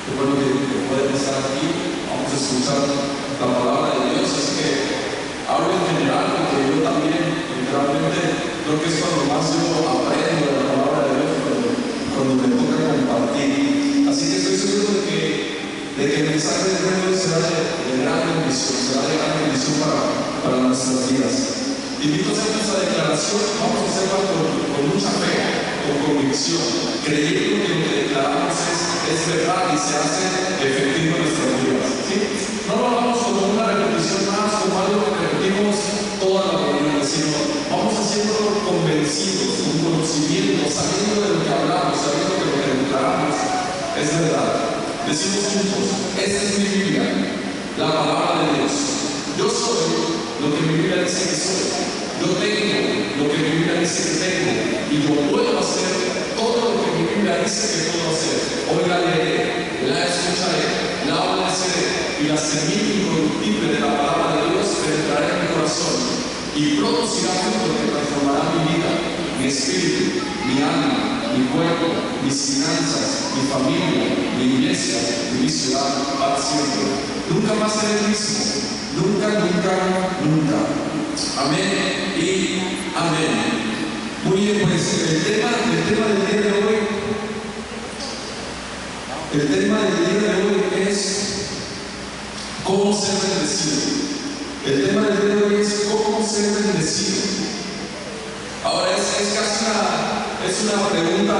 Qué bueno que pueden estar aquí. Vamos a escuchar la palabra de Dios. Así que hablo en general, porque yo también, literalmente, creo que es cuando más yo aprendo de la palabra de Dios, cuando me toca compartir. Así que estoy seguro de que el mensaje de Dios será de gran bendición, será de gran bendición para nuestras vidas. Invito a hacer esta declaración. Vamos a hacerla con mucha fe, con convicción, creyendo que lo que declaramos es verdad y se hace efectivo en nuestras vidas, ¿sí? No lo hagamos como una repetición más, como algo que repetimos toda la reunión, sino vamos haciéndolo convencidos, con conocimiento, sabiendo de lo que hablamos, sabiendo que lo que declaramos es verdad. Decimos juntos: esta es mi Biblia, la palabra de Dios. Yo soy lo que mi Biblia dice que soy. Yo tengo lo que mi Biblia dice que tengo. Y yo puedo hacer todo lo que mi Biblia dice que puedo hacer. Hoy la leeré, la escucharé, la obedeceré, y la semilla incorruptible de la palabra de Dios penetrará en mi corazón y producirá fruto que transformará mi vida, mi espíritu, mi alma, mi cuerpo, mis finanzas, mi familia, mi iglesia y mi ciudad para siempre. Nunca más seré el mismo. Nunca, nunca, nunca. Amén y amén. Muy bien, pues el tema del día de hoy es cómo ser bendecido. El tema del día de hoy es cómo ser bendecido. Ahora es casi una pregunta,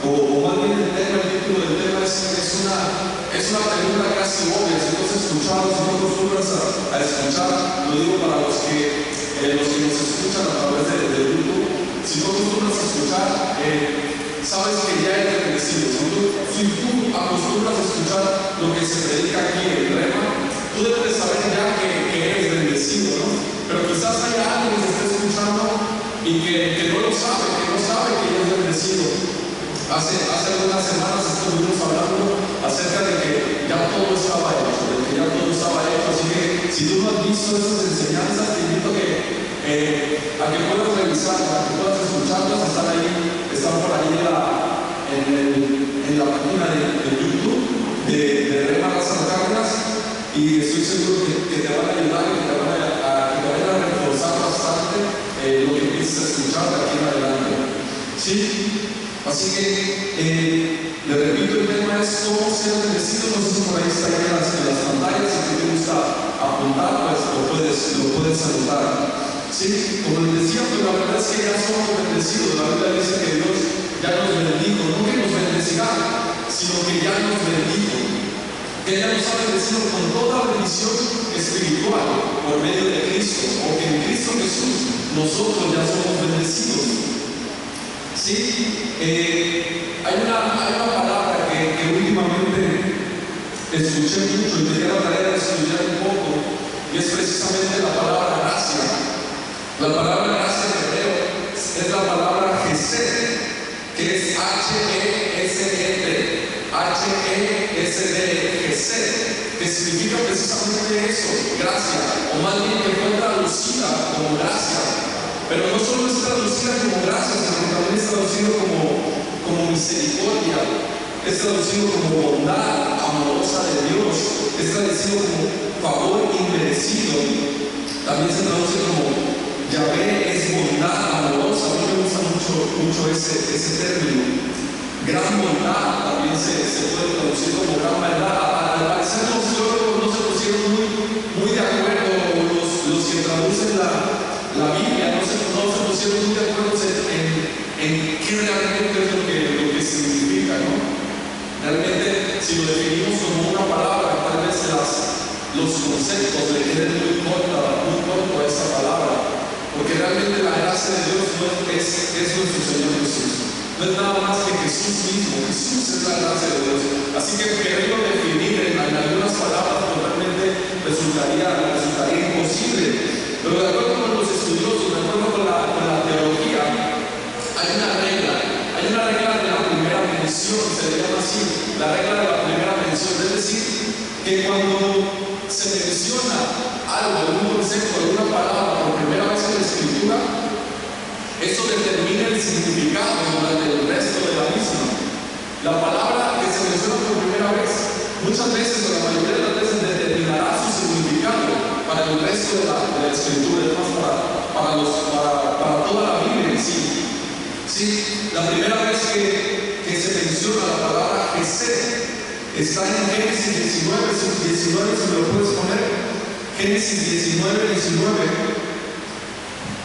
o más bien el título del tema es una pregunta casi obvia. Si no has escuchado, si no acostumbras a escuchar, lo digo para los que nos escuchan a través de YouTube. Si no acostumbras a escuchar, sabes que ya eres bendecido. Si tú acostumbras a escuchar lo que se predica aquí en Rema, tú debes saber ya que eres bendecido, ¿no? Pero quizás haya alguien que se esté escuchando y que no lo sabe, que no sabe que ya es bendecido. Hace algunas semanas estuvimos hablando acerca de que ya todo estaba hecho, así que si tú no has visto esas enseñanzas, te invito a que puedas revisarlas, a que puedas escucharlas. Están por ahí en la página de YouTube de Rema Lázaro Cárdenas, y estoy seguro que te van a ayudar y que te van a reforzar bastante lo que empiezas a escuchar de aquí en adelante. ¿Sí? Así que, le repito, el tema es cómo ser bendecido. No sé si por ahí está en las pantallas. Si te gusta apuntar, pues lo puedes anotar. Sí, como les decía, pues la verdad es que ya somos bendecidos. La Biblia dice que Dios ya nos bendijo, no que nos bendecirá, sino que ya nos bendijo. Que ya nos ha bendecido con toda bendición espiritual por medio de Cristo, o que en Cristo Jesús nosotros ya somos bendecidos. Sí, hay una palabra que últimamente escuché mucho y me dio la tarea de estudiar un poco, y es precisamente la palabra gracia. La palabra gracia en hebreo es la palabra Gesed, que es H-E-S-E-D, Gesed, que significa precisamente eso, gracia, o más bien que fue traducida como gracia. Pero no solo es traducida como gracia, sino que también es traducido como misericordia, es traducido como bondad amorosa de Dios, es traducido como favor inmerecido. También se traduce como Yahvé es bondad amorosa. A mí me gusta mucho ese término. Gran bondad también se puede traducir como gran verdad. Al parecer los teólogos no se pusieron muy de acuerdo, los que traducen la Biblia no se pusieron muy de acuerdo en qué realmente es lo que significa, ¿no? Realmente, si lo definimos como una palabra, tal vez los conceptos le queden muy corto a esta palabra, porque realmente la gracia de Dios no es nuestro Señor Jesús. No es nada más que Jesús mismo. Jesús es la gracia de Dios. Así que quererlo definir en algunas palabras totalmente resultaría imposible. Pero de acuerdo con los estudiosos, de acuerdo con la teología, hay una regla de la primera mención, se le llama así, la regla de la primera mención. Es decir, que cuando se menciona algo, un concepto, alguna palabra por primera vez en la Escritura, eso determina el significado durante el resto de la misma. La palabra que se menciona por primera vez muchas veces, o la mayoría de las veces, determinará su significado para el resto de la Escritura, es más, para toda la Biblia en sí. Sí, la primera vez que se menciona la palabra Gesed está en Génesis 19, si me lo puedes poner. Génesis 19,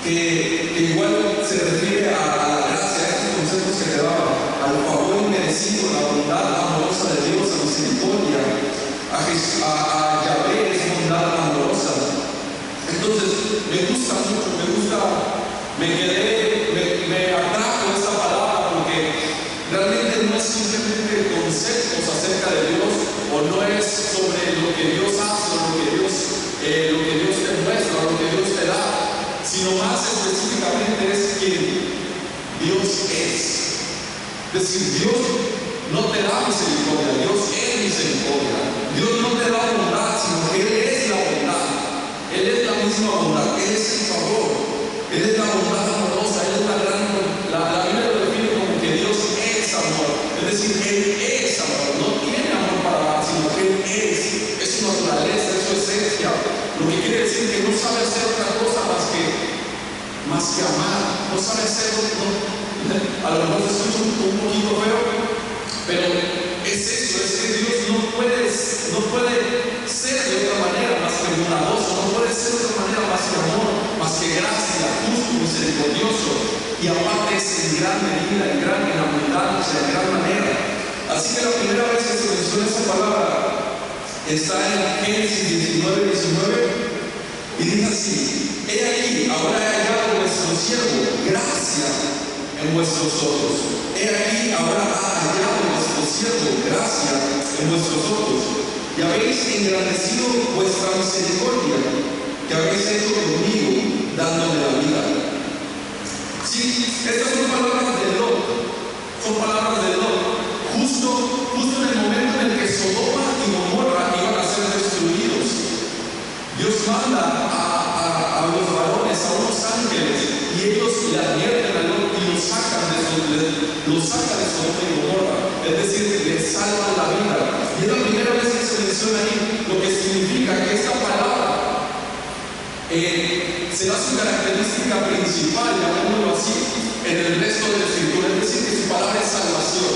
que igual se refiere a la gracia, a estos conceptos que le daba, al favor inmerecido, la bondad amorosa de Dios, la misericordia, a Yahvé es bondad amorosa. Entonces, me gusta mucho, me atrajo esta palabra porque realmente no es simplemente conceptos acerca de Dios, o no es sobre lo que Dios hace, o lo que Dios te muestra, o lo que Dios te da, sino más específicamente es quien Dios es. Es decir, Dios no te da misericordia, Dios es misericordia. Dios no te da bondad, sino que Él es la bondad. Él es la misma bondad, Él es el favor, Él es la bondad amorosa, Él es la gran. La Biblia lo define como que Dios es amor. Es decir, Él es amor, no tiene amor para dar, sino que Él es su naturaleza, es su esencia. Lo que quiere decir que no sabe hacer otra cosa más que amar, no sabe hacer, a lo mejor se escucha un poquito feo, pero es eso, es que Dios no puede ser de otra manera más que bondadoso, no puede ser de otra manera más que amor, más que gracia, justo, misericordioso, y aparte es en gran medida, en abundancia, en gran manera. Así que la primera vez que se menciona esa palabra está en Génesis 19, y dice así: he aquí, ahora he hallado vuestro siervo gracia en vuestros ojos. He aquí, ahora ha hallado vuestro siervo gracia en vuestros ojos, y habéis engrandecido vuestra misericordia, que habéis hecho conmigo, dándome la vida. Sí, estas son palabras de Lot, justo en el momento en el que Sodoma y Gomorra iban a ser destruidos. Dios manda a los varones, a unos ángeles, y ellos le advierten a Lot y lo sacan de Sodoma y Gomorra, es decir, le salvan la vida. Y es la primera vez que se menciona ahí, lo que significa que esta palabra será su característica principal, llamémoslo así, en el resto de la Escritura. Es decir, que su palabra es salvación,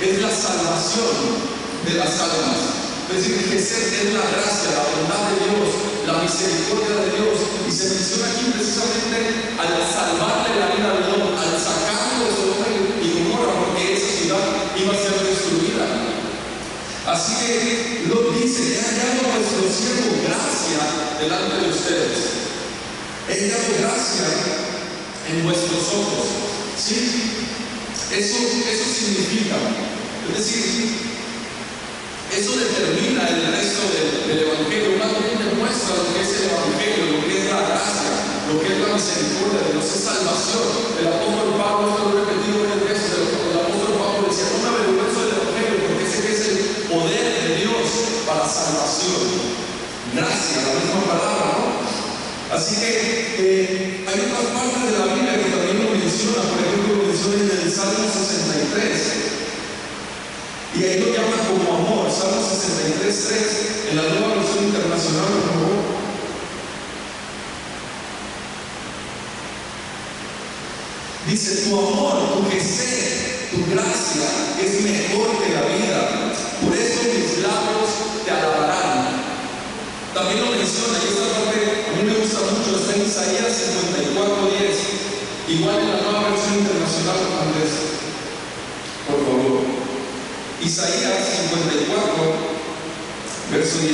es la salvación de las almas. Es decir, que es la gracia, la bondad de Dios, la misericordia de Dios. Y se menciona aquí precisamente al salvarle la vida de Dios, al sacarlo de Sodoma y Gomorra, porque esa ciudad iba a ser destruida. Así que Lot dice: he hallado a vuestro siervo gracia delante de ustedes. He hallado gracia en vuestros ojos. ¿Sí? Eso significa, es decir, eso determina el resto del Evangelio. Una vez demuestra lo que es el Evangelio, lo que es la gracia, lo que es la misericordia de Dios, es salvación. El apóstol Pablo, esto lo he repetido varias veces, el apóstol Pablo decía: no me avergüenzo del Evangelio, porque sé que es el poder de Dios para salvación. Gracia, la misma palabra, ¿no? Así que hay otras partes de la Biblia que también lo menciona. Por ejemplo, lo menciona en el Salmo 63. Y ahí lo llama como amor. Salmo 63:3, en la Nueva Versión Internacional, por favor. Dice: tu amor, tu gesed, tu gracia es mejor que la vida, por eso mis labios te alabarán. También lo menciona, y esta parte a mí me gusta mucho, está en Isaías 54:10, igual en la Nueva Versión Internacional, Andrés, por favor. Isaías 54, verso 10.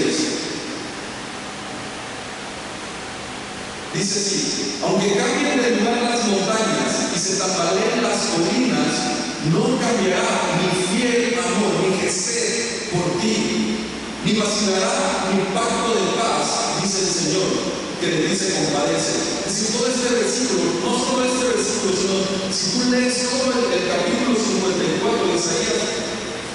Dice así: aunque cambien de lugar las montañas y se tambaleen las colinas, no cambiará mi fiel amor, mi gesed por ti, ni vacilará mi pacto de paz, dice el Señor, que le dice compadece. Es decir, todo este versículo, no solo este versículo, sino si tú lees todo el capítulo 54 de Isaías,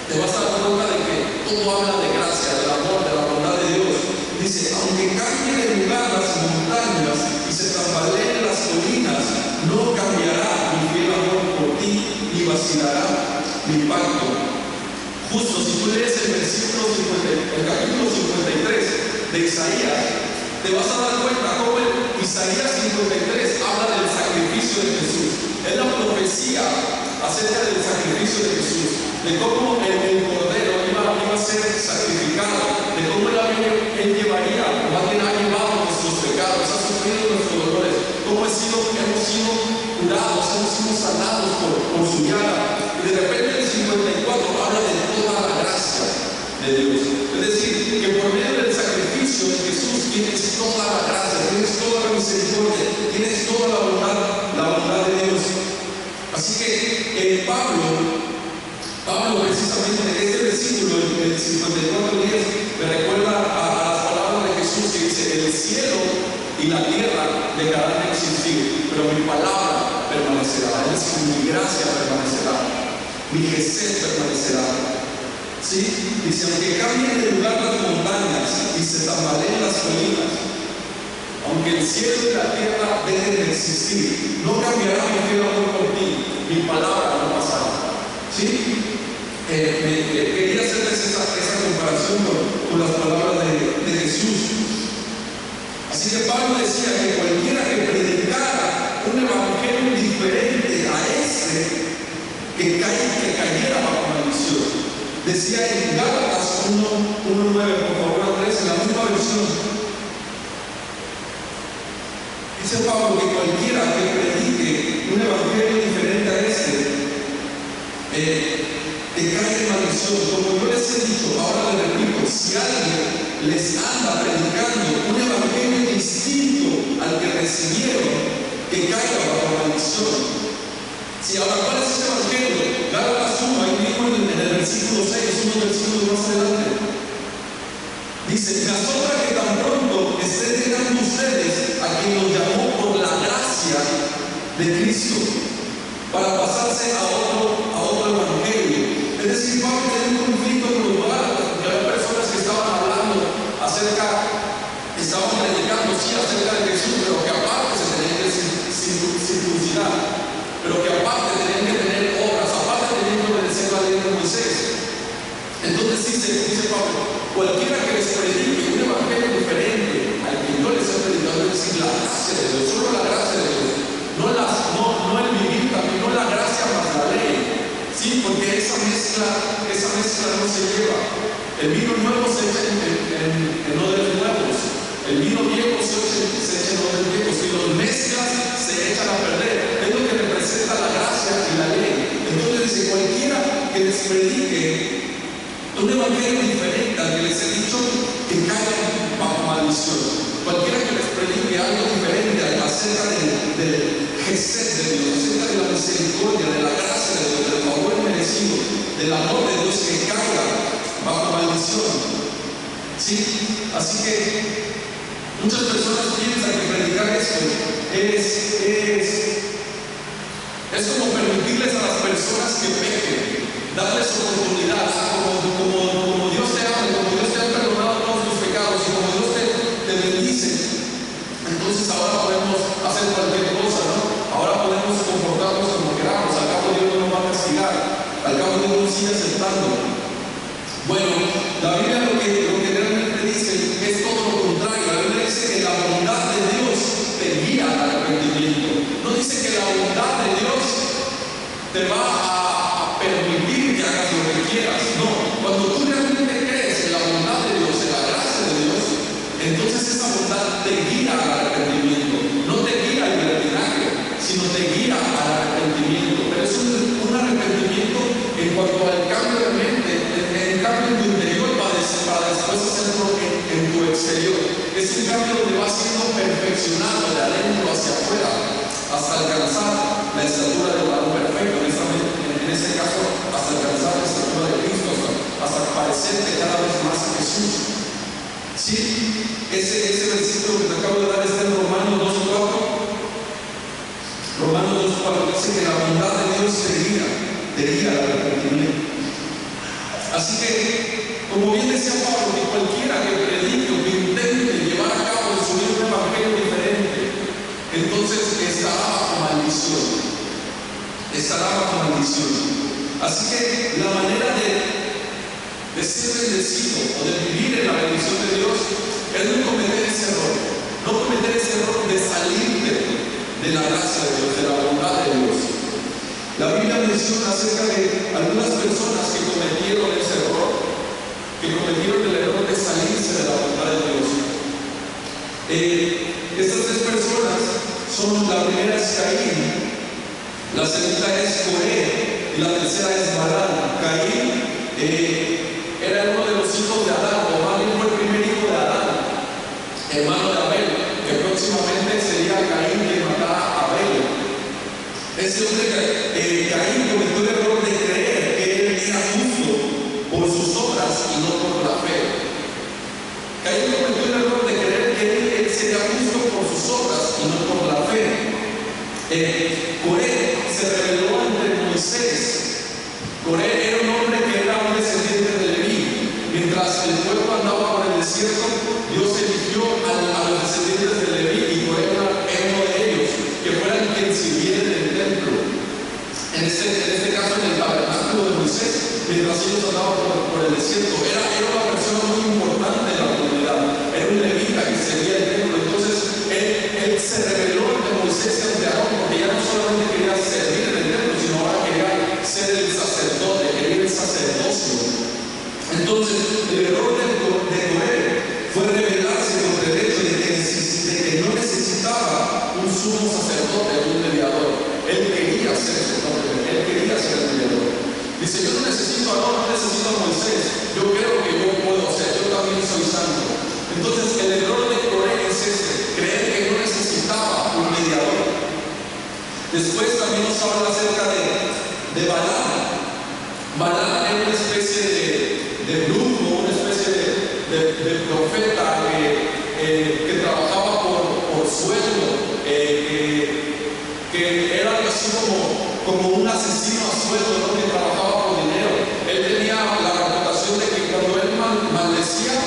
te vas a dar cuenta de que todo habla de gracia, del amor, de la bondad de Dios. Dice: aunque cambie de lugar las montañas y se tambaleen las colinas, no cambiará mi fiel amor por ti, ni vacilará mi pacto. Justo, si tú lees el versículo 54, de Isaías, te vas a dar cuenta cómo Isaías 53 habla del sacrificio de Jesús. Es la profecía acerca del sacrificio de Jesús, de cómo el Cordero iba a ser sacrificado, de cómo Él llevaría, o más bien ha llevado nuestros pecados, ha sufrido nuestros dolores, cómo hemos sido curados, hemos sido sanados por su llaga. Y de repente el 54 habla de toda la gracia de Dios. Es decir, que por medio del sacrificio de Jesús tienes toda la gracia, tienes toda la misericordia, tienes toda la bondad de Dios. Así que Pablo precisamente en este versículo, el 54:10, me recuerda a las palabras de Jesús que dice: el cielo y la tierra dejarán de existir, pero mi palabra permanecerá. Es decir, mi gracia permanecerá, mi gesed permanecerá. ¿Sí? Dice: aunque cambien de lugar las montañas y se tambaleen las colinas, aunque el cielo y la tierra dejen de existir, no cambiará mi fiel amor por ti, mi palabra no pasará. ¿Sí? Quería hacerles esa comparación con las palabras de Jesús. Así que Pablo decía que cualquiera que predicara un evangelio diferente a ese, que cayera bajo maldición. Decía en Gálatas 1:9, por favor, Andrés, en la misma versión. Dice Pablo que cualquiera que predique un evangelio diferente a este, que cae en maldición. Como yo les he dicho, ahora les repito: si alguien les anda predicando un evangelio distinto al que recibieron, que caiga bajo maldición. Si ahora, ¿cuál es ese evangelio? Gálatas 1, ahí mismo en el versículo 6, unos versículos más adelante. Dice: me asombra que tan pronto estén dejando ustedes a quien los llamó por la gracia de Cristo para pasarse a otro evangelio. Es decir, Pablo tenía un conflicto global, porque había personas que estaban hablando estaban predicando sí acerca de Jesús, pero que aparte se tenían que circuncidar, pero que aparte tenían que tener obras, aparte tenían que obedecer la ley de Moisés. Entonces dice Pablo: cualquiera que les predique un evangelio diferente al que yo les he predicado, es decir, la gracia de Dios, solo la gracia de Dios, no el vivir también, no la gracia más la ley. Sí, porque esa mezcla no se lleva. El vino nuevo se echa en odres nuevos, el vino viejo se echa en odres viejos, y los mezclas se echan a perder. Es lo que representa la gracia y la ley. Entonces dice: cualquiera que les predique un evangelio diferente al que les he dicho, que caigan bajo maldición. Cualquiera que les predique algo diferente acerca del gesed de Dios, acerca de la misericordia, de la gracia de Dios, del favor merecido, del amor de Dios, que caiga bajo maldición. ¿Sí? Así que muchas personas piensan que predicar esto es como permitirles a las personas que pequen, darles oportunidad, como Dios te ama, como Dios te ha perdonado todos tus pecados y como Dios te bendice. Entonces ahora podemos hacer cualquier cosa, ¿no? Ahora podemos comportarnos como queramos, al cabo Dios no nos va a castigar, al cabo Dios nos sigue aceptando. Bueno, la Biblia lo que realmente dice es todo lo contrario. La Biblia dice que la bondad de Dios te guía al arrepentimiento. No dice que la bondad de Dios te va a permitir que hagas lo que quieras. No, cuando tú realmente crees en la bondad de Dios, en la gracia de Dios, entonces esa bondad te guía al arrepentimiento. No te guía al libertinaje, sino te guía al arrepentimiento. Pero es un arrepentimiento en cuanto al cambio de mente, el cambio en tu interior para después hacerlo en tu exterior. Es un cambio donde va siendo perfeccionado de adentro hacia afuera, hasta alcanzar la estatura del varón perfecto. En este caso, hasta alcanzar la estatura de Cristo, hasta parecerte cada vez más a Jesús. ¿Sí? Ese versículo que te acabo de dar está en Romanos 2:4. Romanos 2:4 dice que la bondad de Dios te guía al arrepentimiento. Así que, como bien decía Pablo, que cualquiera que predique o que intente llevar a cabo en su vida un evangelio diferente, entonces estará bajo maldición. Estará bajo maldición. Así que la manera de ser bendecido o de vivir en la bendición de Dios es no cometer ese error, no cometer ese error de salirte de la gracia de Dios, de la bondad de Dios. La Biblia menciona acerca de algunas personas que cometieron ese error, que cometieron el error de salirse de la bondad de Dios. Estas tres personas son: la primera es Caín, la segunda es Coré y la tercera es Balaam. Caín era uno de los hijos de Adán, o más bien fue el primer hijo de Adán, hermano de Abel, que próximamente sería Caín quien matara a Abel. Ese hombre, Caín, cometió el error de creer que él era justo por sus obras y no por la fe. Caín cometió el error de creer que él sería justo por sus obras y no por la fe. Coré se rebeló ante Moisés. Coré era un hombre que era un descendiente de Leví. Mientras el pueblo andaba por el desierto, Dios eligió a los descendientes de Leví, y Coré era uno de ellos, que fueran quien sirviera en el templo. En este caso, en el tabernáculo de Moisés, mientras ellos andaban por el desierto. Era una persona muy importante de la comunidad. Era un levita que servía el templo. Entonces, él se rebeló ante Moisés y ante Aarón, porque ya no solamente quería servir en el templo, sino ahora quería ser el sacerdote, quería el sacerdocio. Entonces, el error de Coré fue rebelarse contra el hecho de que no necesitaba un sumo sacerdote, un mediador. Él quería ser sacerdote, él quería ser el mediador. Dice: yo no necesito a Aarón, no necesito a Moisés, yo creo que yo puedo hacer, yo también soy santo. Entonces, el error de Coré es este: creer que no necesitaba un mediador. Después también nos habla acerca de Balaam. Balaam era una especie de brujo, una especie de profeta que trabajaba por sueldo, que era algo así como un asesino a sueldo, ¿no? Que trabajaba por dinero. Él tenía la reputación de que cuando él maldecía,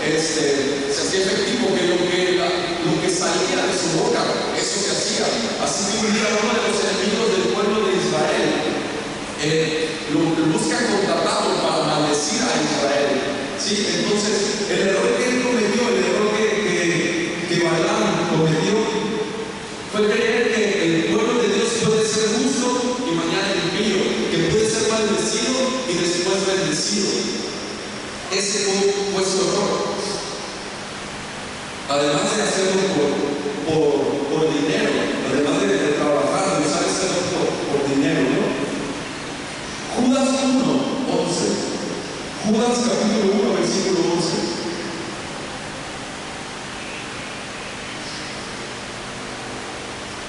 se hacía efectivo, que lo que salía de su boca, eso se hacía. Así que un día uno de los enemigos del pueblo de Israel lo busca contratarlo para maldecir a Israel. ¿Sí? Entonces, el error que él cometió, el error que Balaam cometió, fue creer que el pueblo de Dios puede ser justo y mañana impío, que puede ser maldecido y después bendecido. Ese fue su error. Además de hacerlo por dinero, además de trabajar, de usar ese por dinero, ¿no? Judas 1:11. Judas capítulo 1, versículo 11.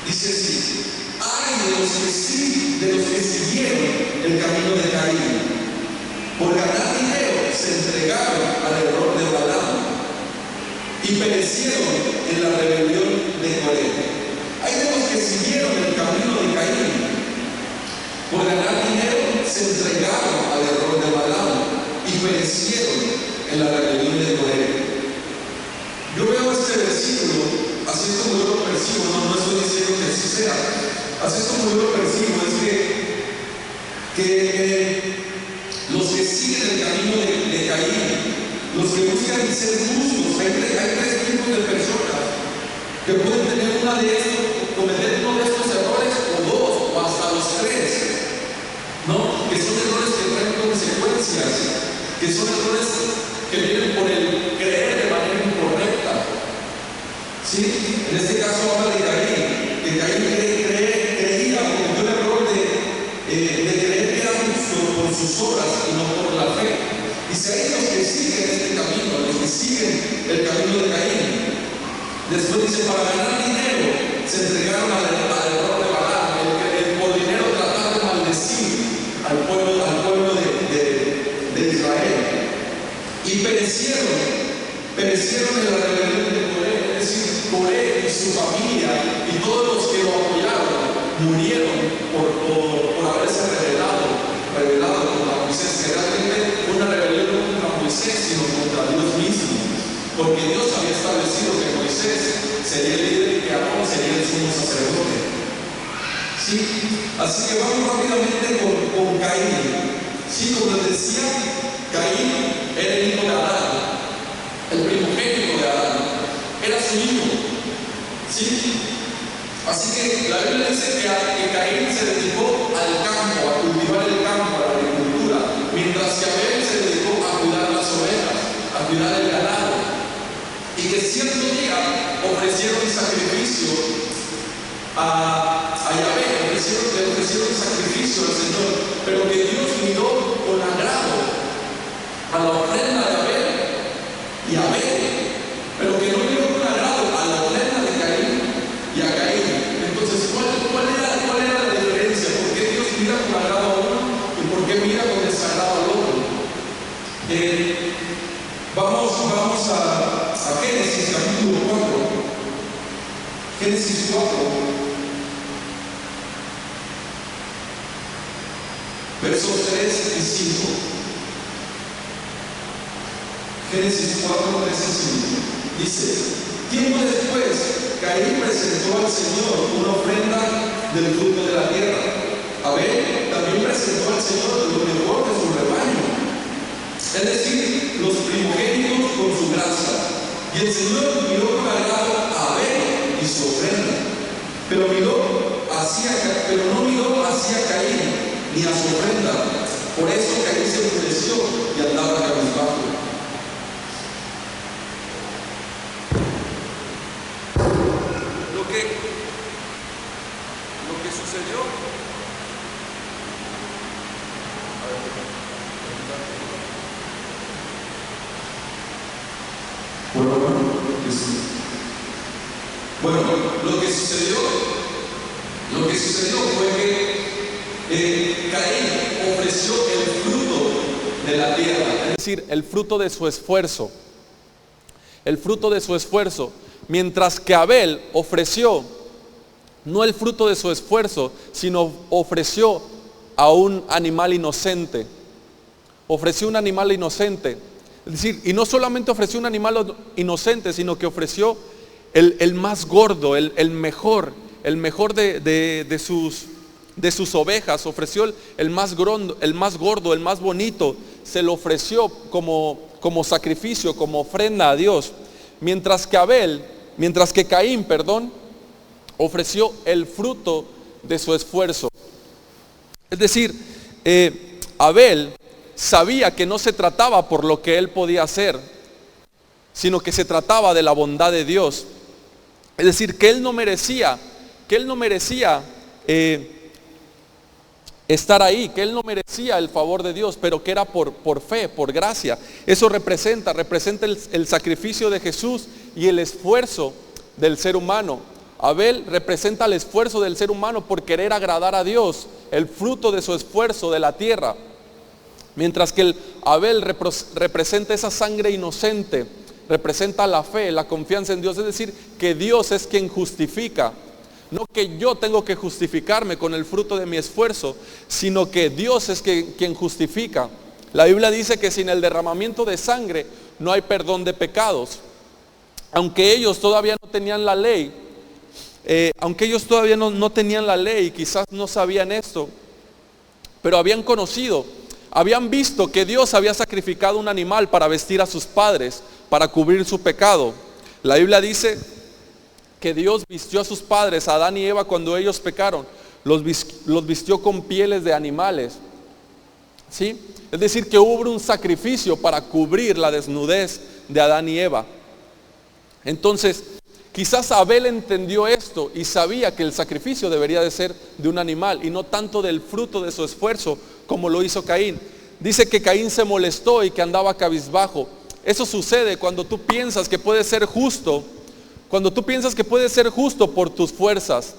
Dice así: ay de los que siguieron el camino de Caín, por ganar dinero se entregaron al error de Balaam y perecieron en la rebelión de Coré. Hay de los que siguieron el camino de Caín, por ganar dinero se entregaron al error de Balaam y perecieron en la rebelión de Coré. Yo veo este versículo, así es como yo lo percibo, no estoy diciendo que así sea, así es como yo lo percibo, es que los que siguen el camino de Caín, los que buscan ser justos, hay tres tipos de personas que pueden cometer uno de estos errores, o dos, o hasta los tres, ¿no? Que son errores que traen consecuencias, que son errores que vienen por el creer de manera incorrecta. ¿Sí? En este caso habla de Caín, que Caín creía, cometió el error de creer que era justo por sus obras y no por la fe. Dice: hay los que siguen este camino, los que siguen el camino de Caín. Después dice: para ganar dinero se entregaron al error de Balaam, el por dinero tratar de maldecir al pueblo de Israel. Y perecieron en la rebelión de Coré, es decir, Coré y su familia y todos los que lo apoyaron murieron por haberse rebelado contra Moisés, que realmente fue una rebelión no contra Moisés, sino contra Dios mismo, porque Dios había establecido que Moisés sería el líder y que Aarón sería el sumo sacerdote. ¿Sí? Así que vamos rápidamente con Caín. Sí, como les decía, Caín era el hijo de Adán, el primogénito de Adán. ¿Sí? Así que la Biblia dice que Caín se dedicó al campo, a cultivar el campo, a la agricultura, mientras que Abel se dedicó a cuidar las ovejas, a cuidar el ganado. Y que cierto día ofrecieron sacrificio a Yahvé, le ofrecieron sacrificio al Señor, pero que Dios miró con agrado a la ofrenda de Abel y a Abel, pero que no miró con agrado a la ofrenda de Caín y a Caín. Entonces, ¿cuál era la diferencia? ¿Por qué Dios mira con agrado a uno y por qué mira con desagrado al otro? Vamos a Génesis capítulo 4. Génesis 4, versos 3 y 5. Génesis 4, 3 y 5. Dice: tiempo después, Caín presentó al Señor una ofrenda del fruto de la tierra. Abel también presentó al Señor lo mejor de su rebaño, es decir, los primogénitos con su grasa. Y el Señor miró con agrado a Abel y su ofrenda, pero no miró hacia Caín ni a su ofrenda. Por eso Caín se enfureció y andaba cabizbajo. Lo que sucedió. Bueno, lo que sucedió fue que Caín ofreció el fruto de la tierra, es decir, el fruto de su esfuerzo. El fruto de su esfuerzo. Mientras que Abel ofreció no el fruto de su esfuerzo, sino ofreció a un animal inocente. Ofreció un animal inocente. Es decir, y no solamente ofreció un animal inocente, sino que ofreció el más gordo, el mejor de sus ovejas. Ofreció el más gordo, el más bonito. Se lo ofreció como sacrificio, como ofrenda a Dios. Mientras que Caín, ofreció el fruto de su esfuerzo. Es decir, Abel sabía que no se trataba por lo que él podía hacer, sino que se trataba de la bondad de Dios. Es decir, que él no merecía estar ahí, que él no merecía el favor de Dios, pero que era por fe, por gracia. Eso representa el sacrificio de Jesús y el esfuerzo del ser humano. Abel representa el esfuerzo del ser humano por querer agradar a Dios, el fruto de su esfuerzo de la tierra. Mientras que Abel representa esa sangre inocente, representa la fe, la confianza en Dios. Es decir, que Dios es quien justifica. No que yo tengo que justificarme con el fruto de mi esfuerzo, sino que Dios es quien justifica. La Biblia dice que sin el derramamiento de sangre no hay perdón de pecados. Aunque ellos todavía no tenían la ley, no tenían la ley, quizás no sabían esto, pero habían visto que Dios había sacrificado un animal para vestir a sus padres, para cubrir su pecado. La Biblia dice que Dios vistió a sus padres, a Adán y Eva, cuando ellos pecaron, los vistió con pieles de animales. ¿Sí? Es decir, que hubo un sacrificio para cubrir la desnudez de Adán y Eva. Entonces, quizás Abel entendió esto y sabía que el sacrificio debería de ser de un animal y no tanto del fruto de su esfuerzo como lo hizo Caín. Dice que Caín se molestó y que andaba cabizbajo. Eso sucede cuando tú piensas que puedes ser justo, por tus fuerzas.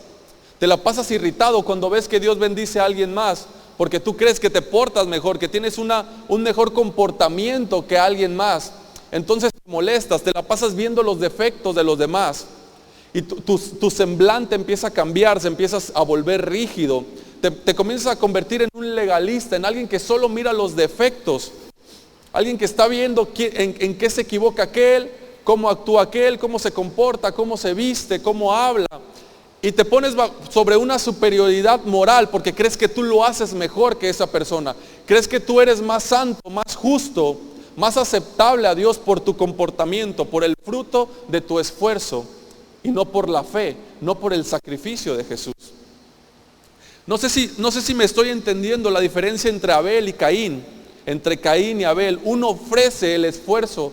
Te la pasas irritado cuando ves que Dios bendice a alguien más, porque tú crees que te portas mejor, que tienes un mejor comportamiento que alguien más. Entonces te molestas, te la pasas viendo los defectos de los demás. Y tu semblante empieza a cambiar, se empiezas a volver rígido. Te comienzas a convertir en un legalista, en alguien que solo mira los defectos. Alguien que está viendo en qué se equivoca aquel, cómo actúa aquel, cómo se comporta, cómo se viste, cómo habla. Y te pones sobre una superioridad moral porque crees que tú lo haces mejor que esa persona. Crees que tú eres más santo, más justo, más aceptable a Dios por tu comportamiento, por el fruto de tu esfuerzo. y no por la fe, no por el sacrificio de Jesús. No sé si me estoy entendiendo la diferencia entre Abel y Caín. Entre Caín y Abel, uno ofrece el esfuerzo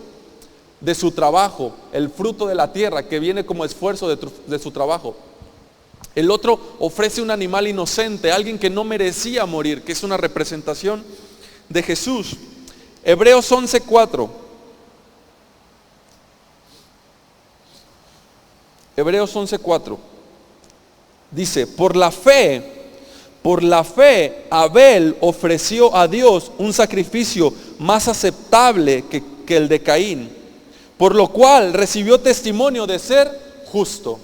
de su trabajo, el fruto de la tierra que viene como esfuerzo de su trabajo. El otro ofrece un animal inocente, alguien que no merecía morir, que es una representación de Jesús. Hebreos 11:4. Hebreos 11:4. Dice, por la fe Abel ofreció a Dios un sacrificio más aceptable que el de Caín, por lo cual recibió testimonio de ser justo.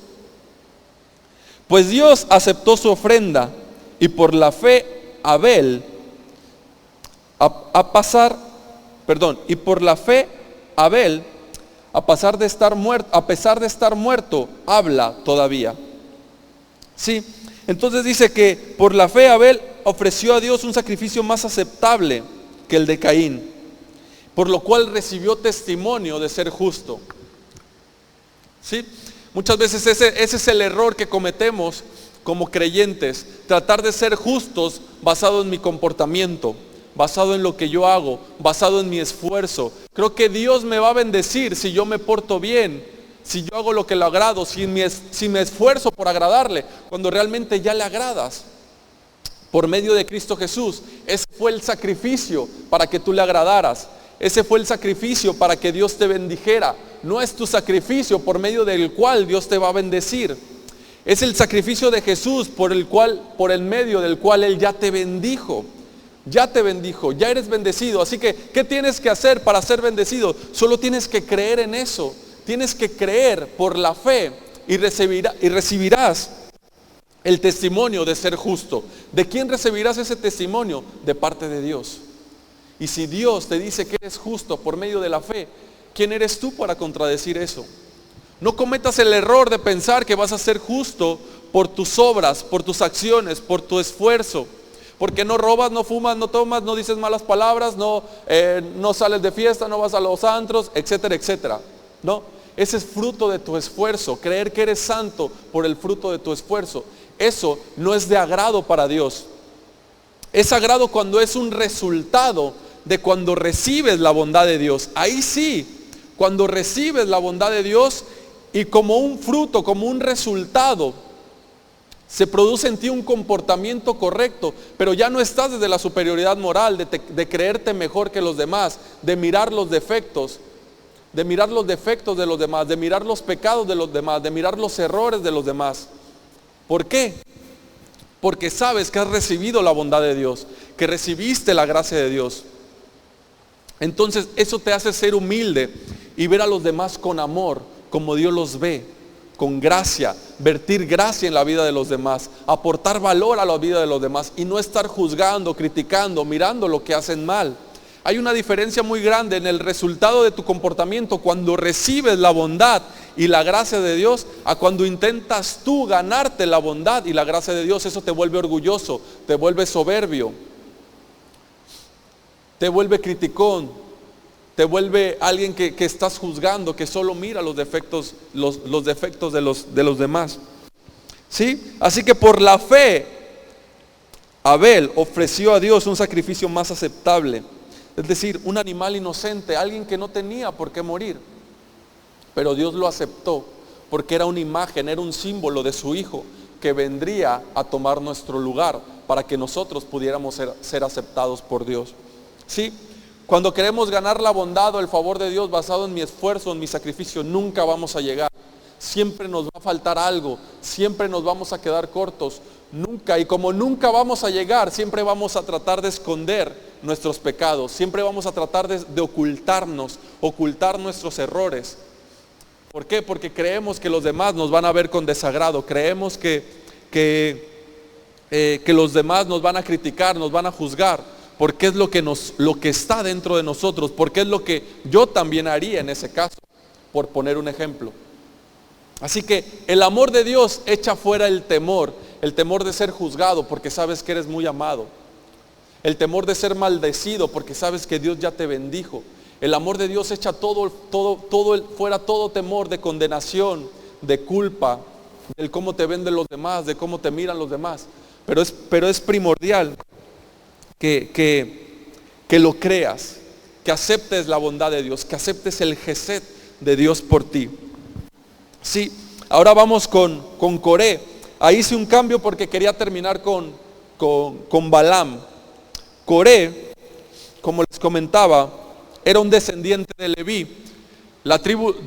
Pues Dios aceptó su ofrenda, y por la fe Abel, a pesar de estar muerto, habla todavía. Sí. Entonces dice que por la fe Abel ofreció a Dios un sacrificio más aceptable que el de Caín, por lo cual recibió testimonio de ser justo. ¿Sí? Muchas veces ese es el error que cometemos como creyentes, tratar de ser justos basado en mi comportamiento, basado en lo que yo hago, basado en mi esfuerzo. Creo que Dios me va a bendecir si yo me porto bien, si yo hago lo que le agrado, si me esfuerzo por agradarle, cuando realmente ya le agradas. Por medio de Cristo Jesús, ese fue el sacrificio para que tú le agradaras. Ese fue el sacrificio para que Dios te bendijera. No es tu sacrificio por medio del cual Dios te va a bendecir. Es el sacrificio de Jesús por el medio del cual Él ya te bendijo. Ya te bendijo, ya eres bendecido. Así que, ¿qué tienes que hacer para ser bendecido? Solo tienes que creer en eso. Tienes que creer por la fe y recibirás el testimonio de ser justo. ¿De quién recibirás ese testimonio? De parte de Dios. Y si Dios te dice que eres justo por medio de la fe, ¿quién eres tú para contradecir eso? No cometas el error de pensar que vas a ser justo por tus obras, por tus acciones, por tu esfuerzo. Porque no robas, no fumas, no tomas, no dices malas palabras, no sales de fiesta, no vas a los antros, etcétera, etcétera. No, ese es fruto de tu esfuerzo. Creer que eres santo por el fruto de tu esfuerzo, eso no es de agrado para Dios. Es agrado cuando es un resultado de cuando recibes la bondad de Dios. Ahí sí, cuando recibes la bondad de Dios y como un fruto, como un resultado, se produce en ti un comportamiento correcto, pero ya no estás desde la superioridad moral, de creerte mejor que los demás, de mirar los defectos. De mirar los defectos de los demás, de mirar los pecados de los demás, de mirar los errores de los demás. ¿Por qué? Porque sabes que has recibido la bondad de Dios, que recibiste la gracia de Dios. Entonces eso te hace ser humilde y ver a los demás con amor, como Dios los ve, con gracia, vertir gracia en la vida de los demás, aportar valor a la vida de los demás y no estar juzgando, criticando, mirando lo que hacen mal. Hay una diferencia muy grande en el resultado de tu comportamiento cuando recibes la bondad y la gracia de Dios a cuando intentas tú ganarte la bondad y la gracia de Dios. Eso te vuelve orgulloso, te vuelve soberbio, te vuelve criticón, te vuelve alguien que estás juzgando, que solo mira los defectos, los defectos de los demás. ¿Sí? Así que por la fe Abel ofreció a Dios un sacrificio más aceptable. Es decir, un animal inocente, alguien que no tenía por qué morir. Pero Dios lo aceptó porque era una imagen, era un símbolo de su Hijo que vendría a tomar nuestro lugar para que nosotros pudiéramos ser aceptados por Dios. ¿Sí? Cuando queremos ganar la bondad o el favor de Dios basado en mi esfuerzo, en mi sacrificio, nunca vamos a llegar. Siempre nos va a faltar algo, siempre nos vamos a quedar cortos. Nunca, y como nunca vamos a llegar, siempre vamos a tratar de esconder nuestros pecados, siempre vamos a tratar de ocultar nuestros errores. ¿Por qué? Porque creemos que los demás nos van a ver con desagrado, creemos que los demás nos van a criticar, nos van a juzgar, porque es lo que está dentro de nosotros, porque es lo que yo también haría en ese caso, por poner un ejemplo. Así que el amor de Dios echa fuera el temor de ser juzgado porque sabes que eres muy amado, el temor de ser maldecido porque sabes que Dios ya te bendijo. El amor de Dios echa fuera todo temor de condenación, de culpa, del cómo te ven de los demás, de cómo te miran los demás. Pero es primordial que lo creas, que aceptes la bondad de Dios, que aceptes el gesed de Dios por ti. Sí, ahora vamos con Coré. Ahí hice un cambio porque quería terminar con Balaam. Coré, como les comentaba, era un descendiente de Leví.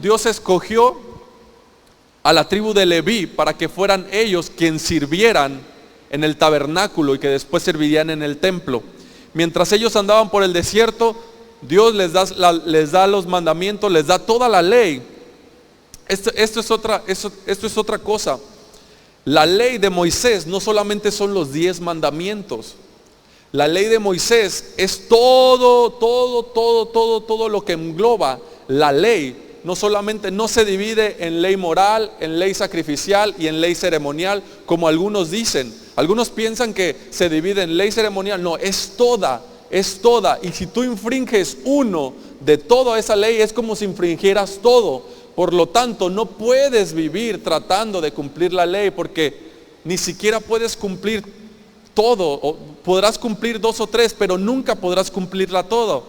Dios escogió a la tribu de Leví para que fueran ellos quienes sirvieran en el tabernáculo y que después servirían en el templo. Mientras ellos andaban por el desierto, Dios les da los mandamientos, les da toda la ley. Esto es otra cosa. La ley de Moisés no solamente son los 10 mandamientos. La ley de Moisés es todo lo que engloba la ley. No se divide en ley moral, en ley sacrificial y en ley ceremonial, como algunos dicen. Algunos piensan que se divide en ley ceremonial. No, es toda. Y si tú infringes uno de toda esa ley, es como si infringieras todo. Por lo tanto, no puedes vivir tratando de cumplir la ley, porque ni siquiera puedes cumplir todo. O podrás cumplir 2 o 3, pero nunca podrás cumplirla todo.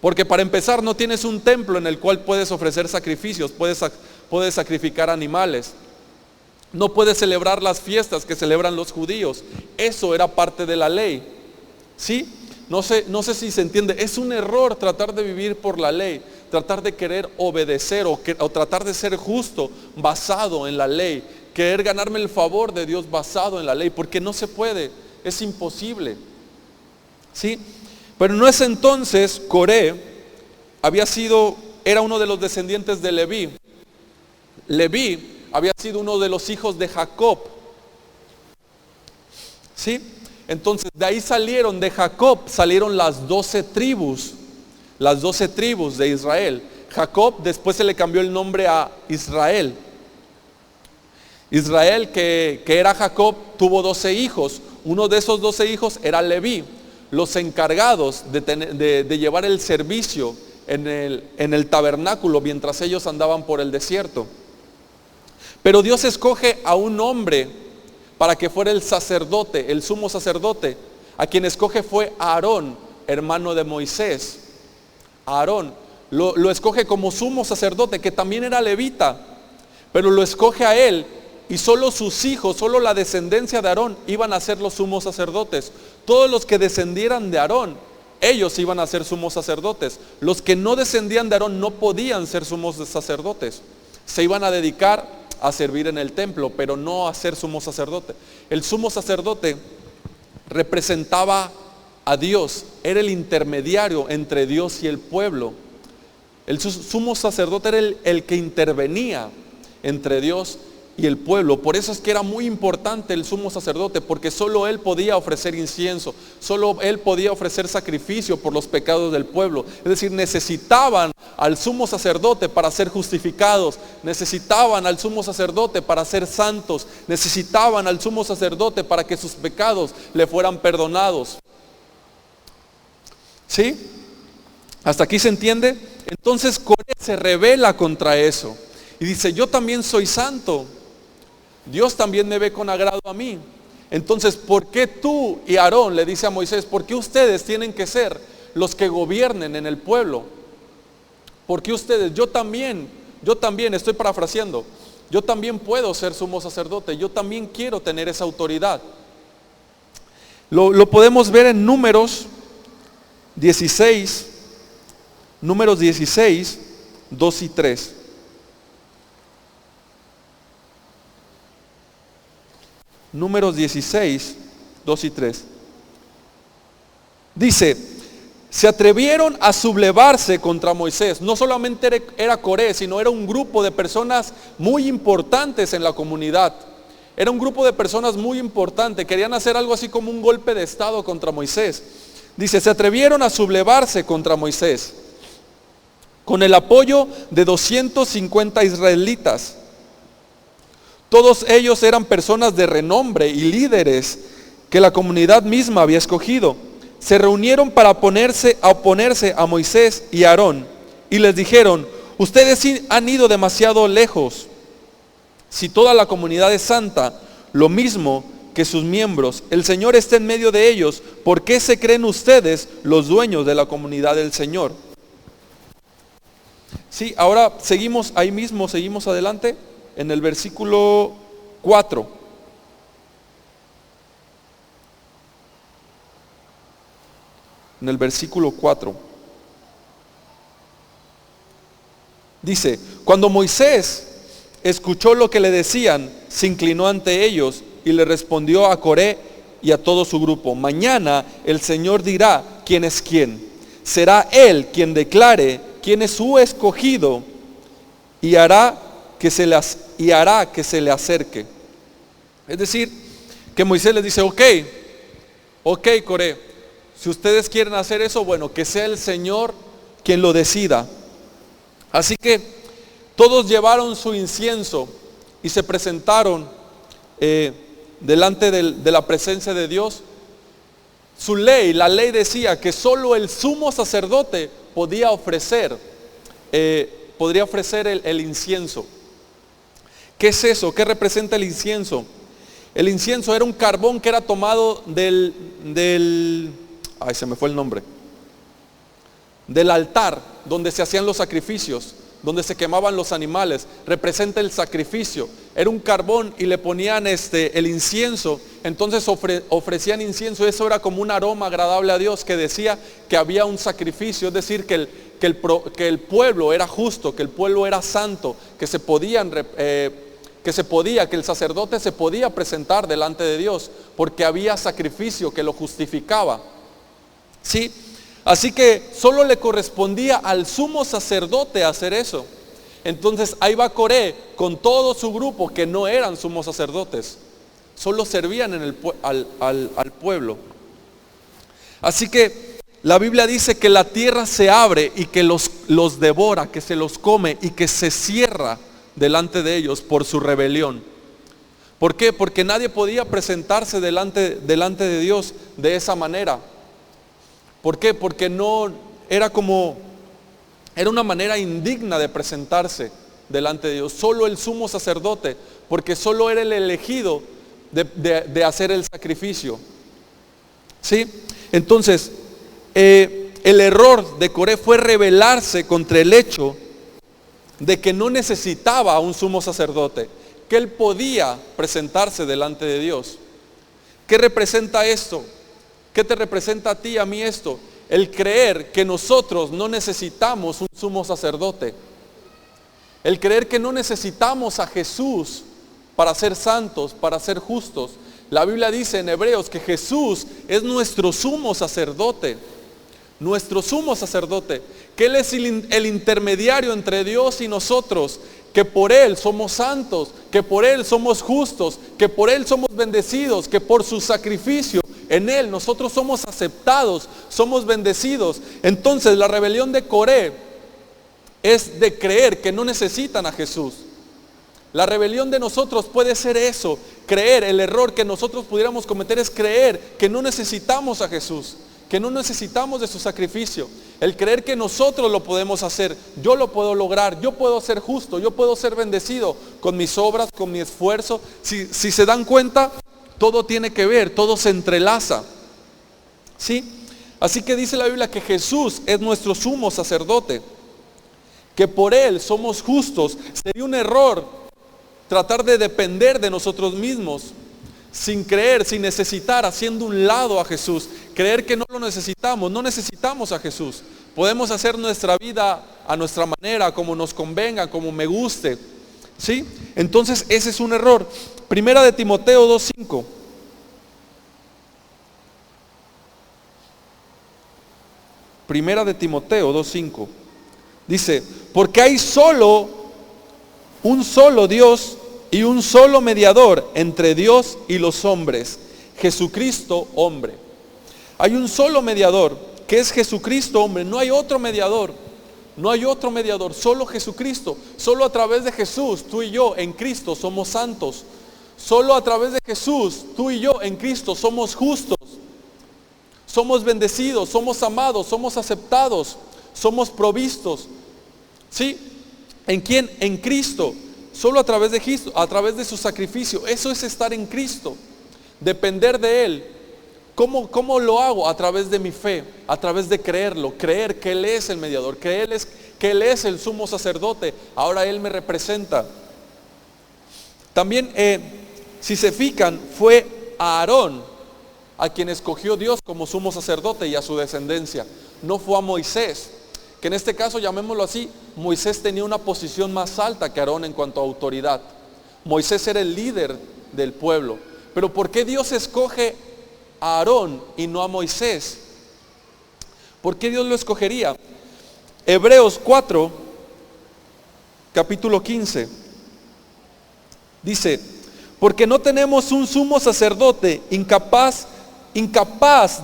Porque para empezar no tienes un templo en el cual puedes ofrecer sacrificios, puedes sacrificar animales. No puedes celebrar las fiestas que celebran los judíos. Eso era parte de la ley. ¿Sí? No sé si se entiende. Es un error tratar de vivir por la ley, tratar de querer obedecer o tratar de ser justo basado en la ley, querer ganarme el favor de Dios basado en la ley, porque no se puede, es imposible. ¿Sí? Pero en ese entonces Coré era uno de los descendientes de Leví. Leví había sido uno de los hijos de Jacob. ¿Sí? Entonces de ahí de Jacob salieron las 12 tribus de Israel. Jacob después se le cambió el nombre a Israel. Israel, que era Jacob, tuvo 12 hijos. Uno de esos 12 hijos era Leví, los encargados de llevar el servicio en el tabernáculo mientras ellos andaban por el desierto. Pero Dios escoge a un hombre para que fuera el sacerdote, el sumo sacerdote. A quien escoge fue Aarón, hermano de Moisés. Aarón lo escoge como sumo sacerdote, que también era levita, pero lo escoge a él, y solo sus hijos, solo la descendencia de Aarón iban a ser los sumos sacerdotes. Todos los que descendieran de Aarón, ellos iban a ser sumos sacerdotes. Los que no descendían de Aarón no podían ser sumos sacerdotes. Se iban a dedicar a servir en el templo, pero no a ser sumo sacerdote. El sumo sacerdote representaba a Dios, era el intermediario entre Dios y el pueblo. El sumo sacerdote era el que intervenía entre Dios y el pueblo. Por eso es que era muy importante el sumo sacerdote, porque solo él podía ofrecer incienso, solo él podía ofrecer sacrificio por los pecados del pueblo. Es decir, necesitaban al sumo sacerdote para ser justificados, necesitaban al sumo sacerdote para ser santos, necesitaban al sumo sacerdote para que sus pecados le fueran perdonados. ¿Sí? ¿Hasta aquí se entiende? Entonces Coré se rebela contra eso y dice: yo también soy santo, Dios también me ve con agrado a mí. Entonces, ¿por qué tú y Aarón, le dice a Moisés, por qué ustedes tienen que ser los que gobiernen en el pueblo? ¿Por qué ustedes? Yo también, estoy parafraseando, yo también puedo ser sumo sacerdote, yo también quiero tener esa autoridad. Lo podemos ver en Números 16, 2 y 3. Números 16, 2 y 3. Dice: se atrevieron a sublevarse contra Moisés. No solamente era Coré, sino era un grupo de personas muy importantes en la comunidad. Era un grupo de personas muy importante. Querían hacer algo así como un golpe de estado contra Moisés. Dice: se atrevieron a sublevarse contra Moisés con el apoyo de 250 israelitas. Todos ellos eran personas de renombre y líderes que la comunidad misma había escogido. Se reunieron para oponerse a Moisés y Aarón y les dijeron: ustedes han ido demasiado lejos. Si toda la comunidad es santa, lo mismo que sus miembros, el Señor está en medio de ellos, ¿por qué se creen ustedes los dueños de la comunidad del Señor? Sí, ahora seguimos ahí mismo, seguimos adelante en el versículo 4. En el versículo 4. Dice, cuando Moisés escuchó lo que le decían, se inclinó ante ellos y le respondió a Coré y a todo su grupo, mañana el Señor dirá quién es quién. Será Él quien declare quién es su escogido y hará que se le acerque. Es decir, que Moisés les dice, ok Coré, si ustedes quieren hacer eso, bueno, que sea el Señor quien lo decida. Así que todos llevaron su incienso y se presentaron delante de la presencia de Dios. Su ley, la ley decía que solo el sumo sacerdote podría ofrecer el incienso. ¿Qué es eso? ¿Qué representa el incienso? El incienso era un carbón que era tomado se me fue el nombre, del altar donde se hacían los sacrificios, donde se quemaban los animales. Representa el sacrificio. Era un carbón y le ponían el incienso. Entonces ofrecían incienso. Eso era como un aroma agradable a Dios, que decía que había un sacrificio. Es decir, que el pueblo era justo, que el pueblo era santo, que el sacerdote se podía presentar delante de Dios, porque había sacrificio que lo justificaba. ¿Sí? Así que solo le correspondía al sumo sacerdote hacer eso. Entonces ahí va Coré con todo su grupo, que no eran sumos sacerdotes, solo servían al pueblo. Así que la Biblia dice que la tierra se abre y que los devora, que se los come y que se cierra delante de ellos por su rebelión. ¿Por qué? Porque nadie podía presentarse delante de Dios de esa manera. ¿Por qué? Porque no era una manera indigna de presentarse delante de Dios. Solo el sumo sacerdote, porque solo era el elegido de hacer el sacrificio. ¿Sí? Entonces, el error de Coré fue rebelarse contra el hecho de que no necesitaba a un sumo sacerdote, que él podía presentarse delante de Dios. ¿Qué representa esto? ¿Qué te representa a ti y a mí esto? El creer que nosotros no necesitamos un sumo sacerdote. El creer que no necesitamos a Jesús para ser santos, para ser justos. La Biblia dice en Hebreos que Jesús es nuestro sumo sacerdote. Nuestro sumo sacerdote. Que Él es el intermediario entre Dios y nosotros. Que por Él somos santos, que por Él somos justos, que por Él somos bendecidos, que por su sacrificio en Él nosotros somos aceptados, somos bendecidos. Entonces la rebelión de Coré es de creer que no necesitan a Jesús. La rebelión de nosotros puede ser eso, creer. El error que nosotros pudiéramos cometer es creer que no necesitamos a Jesús, que no necesitamos de su sacrificio. El creer que nosotros lo podemos hacer, yo lo puedo lograr, yo puedo ser justo, yo puedo ser bendecido con mis obras, con mi esfuerzo. Si se dan cuenta, todo tiene que ver, todo se entrelaza. ¿Sí? Así que dice la Biblia que Jesús es nuestro sumo sacerdote, que por Él somos justos. Sería un error tratar de depender de nosotros mismos, sin creer, sin necesitar, haciendo un lado a Jesús. Creer que no lo necesitamos, no necesitamos a Jesús. Podemos hacer nuestra vida a nuestra manera, como nos convenga, como me guste. ¿Sí? Entonces ese es un error. Primera de Timoteo 2:5. Primera de Timoteo 2:5. Dice, porque hay un solo Dios y un solo mediador entre Dios y los hombres, Jesucristo hombre. Hay un solo mediador, que es Jesucristo hombre. No hay otro mediador. No hay otro mediador, solo Jesucristo. Solo a través de Jesús, tú y yo en Cristo somos santos. Solo a través de Jesús, tú y yo en Cristo somos justos. Somos bendecidos, somos amados, somos aceptados, somos provistos. ¿Sí? ¿En quién? En Cristo. solo a través de Cristo, a través de su sacrificio. Eso es estar en Cristo, depender de Él. ¿Cómo lo hago? A través de mi fe, a través de creerlo, creer que Él es el mediador, que Él es el sumo sacerdote. Ahora Él me representa. También, si se fijan, fue a Aarón a quien escogió Dios como sumo sacerdote y a su descendencia. No fue a Moisés, que en este caso, llamémoslo así, Moisés tenía una posición más alta que Aarón en cuanto a autoridad. Moisés era el líder del pueblo. Pero ¿por qué Dios escoge a Aarón y no a Moisés? ¿Por qué Dios lo escogería? Hebreos 4, capítulo 15, dice: porque no tenemos un sumo sacerdote incapaz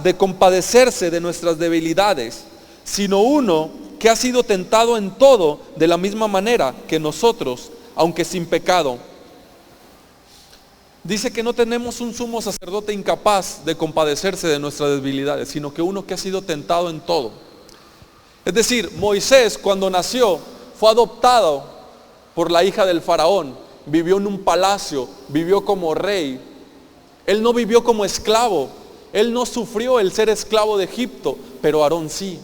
de compadecerse de nuestras debilidades, sino uno que ha sido tentado en todo de la misma manera que nosotros, aunque sin pecado. Dice que no tenemos un sumo sacerdote incapaz de compadecerse de nuestras debilidades, sino que uno que ha sido tentado en todo. Es decir, Moisés, cuando nació, fue adoptado por la hija del faraón, vivió en un palacio, vivió como rey. Él no vivió como esclavo, él no sufrió el ser esclavo de Egipto, pero Aarón sí.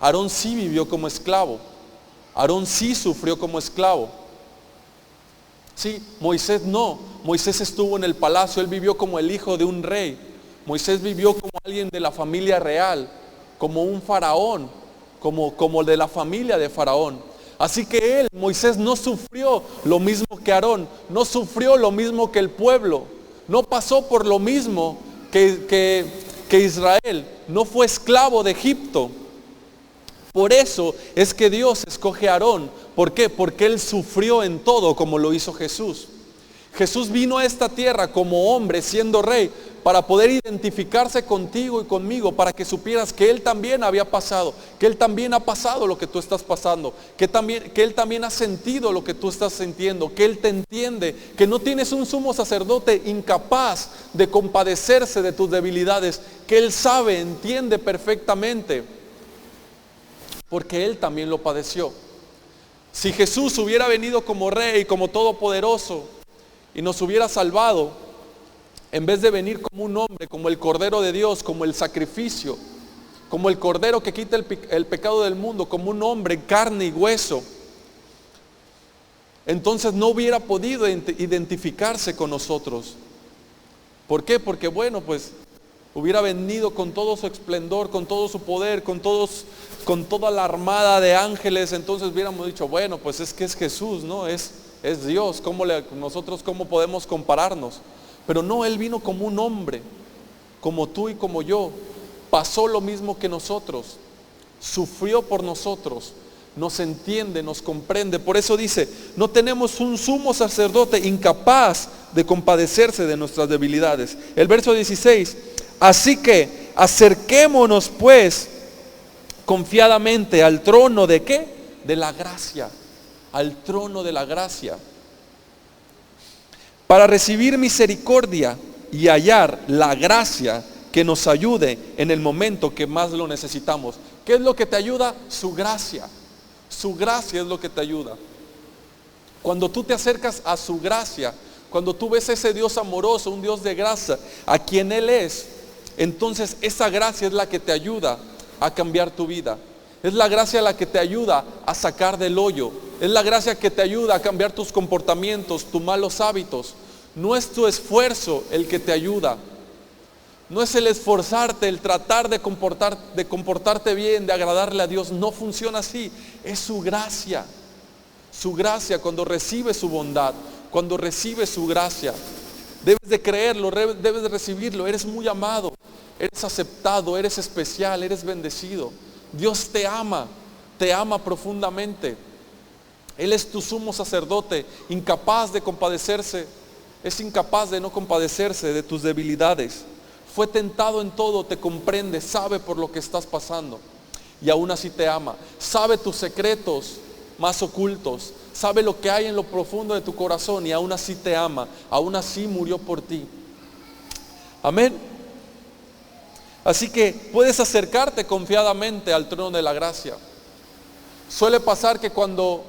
Aarón sí vivió como esclavo, Aarón sí sufrió como esclavo. Sí, Moisés no. Moisés estuvo en el palacio, él vivió como el hijo de un rey. Moisés vivió como alguien de la familia real, como un faraón, como de la familia de faraón. Así que Moisés no sufrió lo mismo que Aarón, no sufrió lo mismo que el pueblo, no pasó por lo mismo que Israel, no fue esclavo de Egipto. Por eso es que Dios escoge a Aarón. ¿Por qué? Porque él sufrió en todo como lo hizo Jesús. Jesús vino a esta tierra como hombre, siendo rey, para poder identificarse contigo y conmigo, para que supieras que Él también había pasado, que Él también ha pasado lo que tú estás pasando, que Él también ha sentido lo que tú estás sintiendo, que Él te entiende, que no tienes un sumo sacerdote incapaz de compadecerse de tus debilidades, que Él sabe, entiende perfectamente, porque Él también lo padeció. Si Jesús hubiera venido como rey, como todopoderoso, y nos hubiera salvado, en vez de venir como un hombre, como el Cordero de Dios, como el sacrificio, como el Cordero que quita el pecado del mundo, como un hombre en carne y hueso, entonces no hubiera podido identificarse con nosotros. ¿Por qué? Porque bueno, pues hubiera venido con todo su esplendor, con todo su poder, con toda la armada de ángeles. Entonces hubiéramos dicho, bueno, pues es que es Jesús, ¿no? Es Dios, nosotros cómo podemos compararnos. Pero no, Él vino como un hombre, como tú y como yo, pasó lo mismo que nosotros, sufrió por nosotros, nos entiende, nos comprende. Por eso dice, no tenemos un sumo sacerdote incapaz de compadecerse de nuestras debilidades. El verso 16, así que acerquémonos pues confiadamente al trono de ¿qué? De la gracia. Al trono de la gracia, para recibir misericordia y hallar la gracia que nos ayude en el momento que más lo necesitamos. ¿Qué es lo que te ayuda? Su gracia. Su gracia es lo que te ayuda. Cuando tú te acercas a su gracia, cuando tú ves a ese Dios amoroso, un Dios de gracia, a quien Él es, entonces esa gracia es la que te ayuda a cambiar tu vida. Es la gracia la que te ayuda a sacar del hoyo. Es la gracia que te ayuda a cambiar tus comportamientos, tus malos hábitos. No es tu esfuerzo el que te ayuda. No es el esforzarte, el tratar de comportarte bien, de agradarle a Dios. No funciona así. Es su gracia. Su gracia cuando recibes su bondad, cuando recibes su gracia. Debes de creerlo, debes de recibirlo. Eres muy amado, eres aceptado, eres especial, eres bendecido. Dios te ama profundamente. Él es tu sumo sacerdote, incapaz de compadecerse, es incapaz de no compadecerse de tus debilidades. Fue tentado en todo, te comprende, sabe por lo que estás pasando y aún así te ama. Sabe tus secretos más ocultos, sabe lo que hay en lo profundo de tu corazón y aún así te ama, aún así murió por ti. Amén. Así que puedes acercarte confiadamente al trono de la gracia. Suele pasar que cuando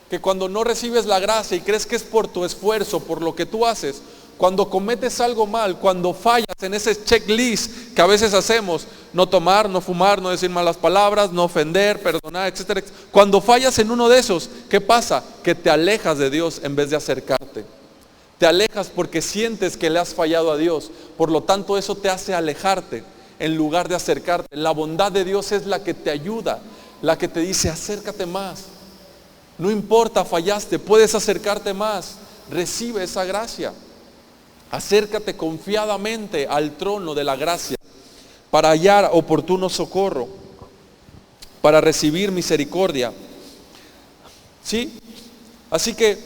que cuando no recibes la gracia y crees que es por tu esfuerzo, por lo que tú haces, cuando cometes algo mal, cuando fallas en ese checklist que a veces hacemos, no tomar, no fumar, no decir malas palabras, no ofender, perdonar, etcétera, etcétera. Cuando fallas en uno de esos, ¿qué pasa? Que te alejas de Dios en vez de acercarte. Te alejas porque sientes que le has fallado a Dios. Por lo tanto, eso te hace alejarte en lugar de acercarte. La bondad de Dios es la que te ayuda, la que te dice, acércate más. No importa, fallaste, puedes acercarte más. Recibe esa gracia. Acércate confiadamente al trono de la gracia para hallar oportuno socorro, para recibir misericordia. ¿Sí? Así que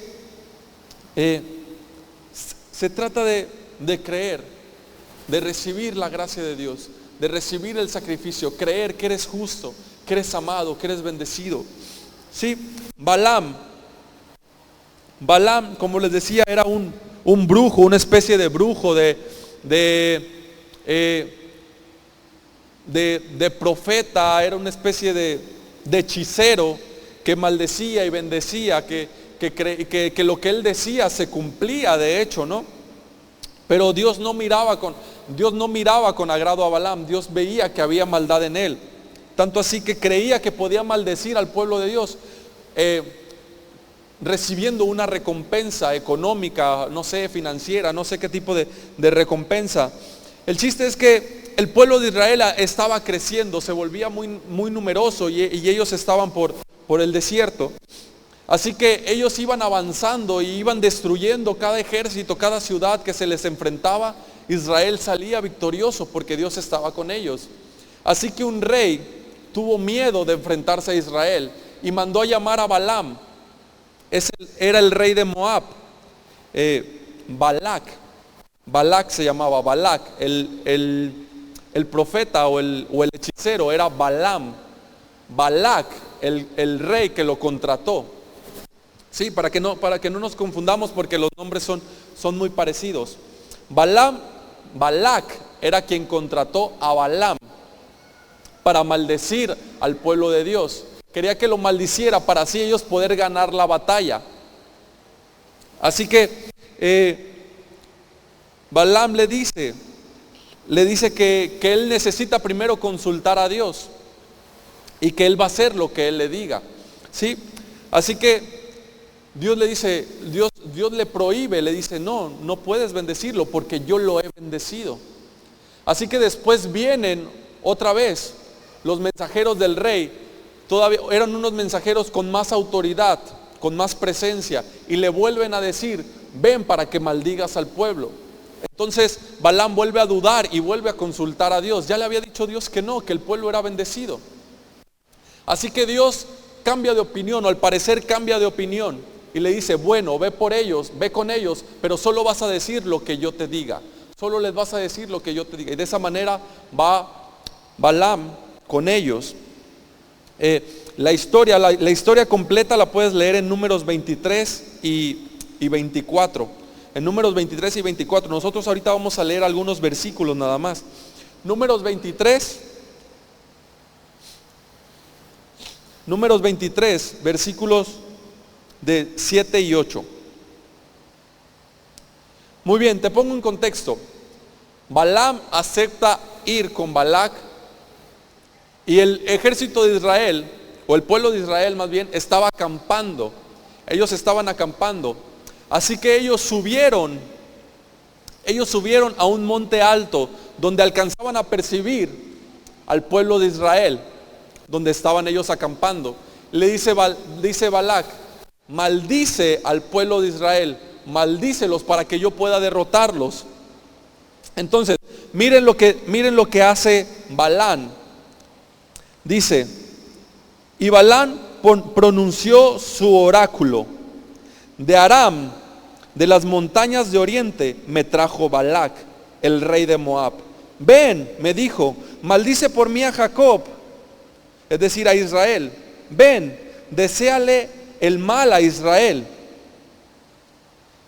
se trata de creer, de recibir la gracia de Dios, de recibir el sacrificio, creer que eres justo, que eres amado, que eres bendecido. ¿Sí? Balaam, como les decía, era un brujo, una especie de brujo, de profeta, era una especie de hechicero que maldecía y bendecía, que lo que él decía se cumplía de hecho, ¿no? Pero Dios no miraba con agrado a Balaam. Dios veía que había maldad en él, tanto así que creía que podía maldecir al pueblo de Dios, recibiendo una recompensa económica, no sé, financiera, no sé qué tipo de recompensa. El chiste es que el pueblo de Israel estaba creciendo, se volvía muy numeroso y ellos estaban por el desierto. Así que ellos iban avanzando y iban destruyendo cada ejército, cada ciudad que se les enfrentaba. Israel salía victorioso porque Dios estaba con ellos. Así que un rey tuvo miedo de enfrentarse a Israel y mandó a llamar a Balaam. Era el rey de Moab, Balac se llamaba, Balac. El profeta o el hechicero era Balaam. Balac, el rey que lo contrató. Sí, para que no nos confundamos, porque los nombres son muy parecidos. Balac era quien contrató a Balaam para maldecir al pueblo de Dios. Quería que lo maldiciera para así ellos poder ganar la batalla. Así que Balaam le dice que él necesita primero consultar a Dios y que él va a hacer lo que él le diga. ¿Sí? Así que Dios le dice, Dios le prohíbe, le dice, no puedes bendecirlo porque yo lo he bendecido. Así que después vienen otra vez los mensajeros del rey. Todavía eran unos mensajeros con más autoridad, con más presencia, y le vuelven a decir, ven para que maldigas al pueblo. Entonces Balaam vuelve a dudar y vuelve a consultar a Dios. Ya le había dicho Dios que no, que el pueblo era bendecido. Así que Dios cambia de opinión, o al parecer cambia de opinión, y le dice, bueno, ve por ellos, ve con ellos, pero solo vas a decir lo que yo te diga. Solo les vas a decir lo que yo te diga. Y de esa manera va Balaam con ellos. La historia completa la puedes leer en Números 23 y 24. En Números 23 y 24. Nosotros ahorita vamos a leer algunos versículos nada más. Números 23, versículos de 7 y 8. Muy bien, te pongo un contexto. Balaam acepta ir con Balac, y el ejército de Israel, o el pueblo de Israel más bien, estaba acampando. Ellos estaban acampando. Así que ellos subieron a un monte alto donde alcanzaban a percibir al pueblo de Israel, donde estaban ellos acampando. Le dice Balac, maldice al pueblo de Israel, maldícelos para que yo pueda derrotarlos. Entonces, miren lo que hace Balaam. Dice, y Balaam pronunció su oráculo. De Aram, de las montañas de oriente, me trajo Balac, el rey de Moab. Ven, me dijo, maldice por mí a Jacob, es decir, a Israel. Ven, deséale el mal a Israel.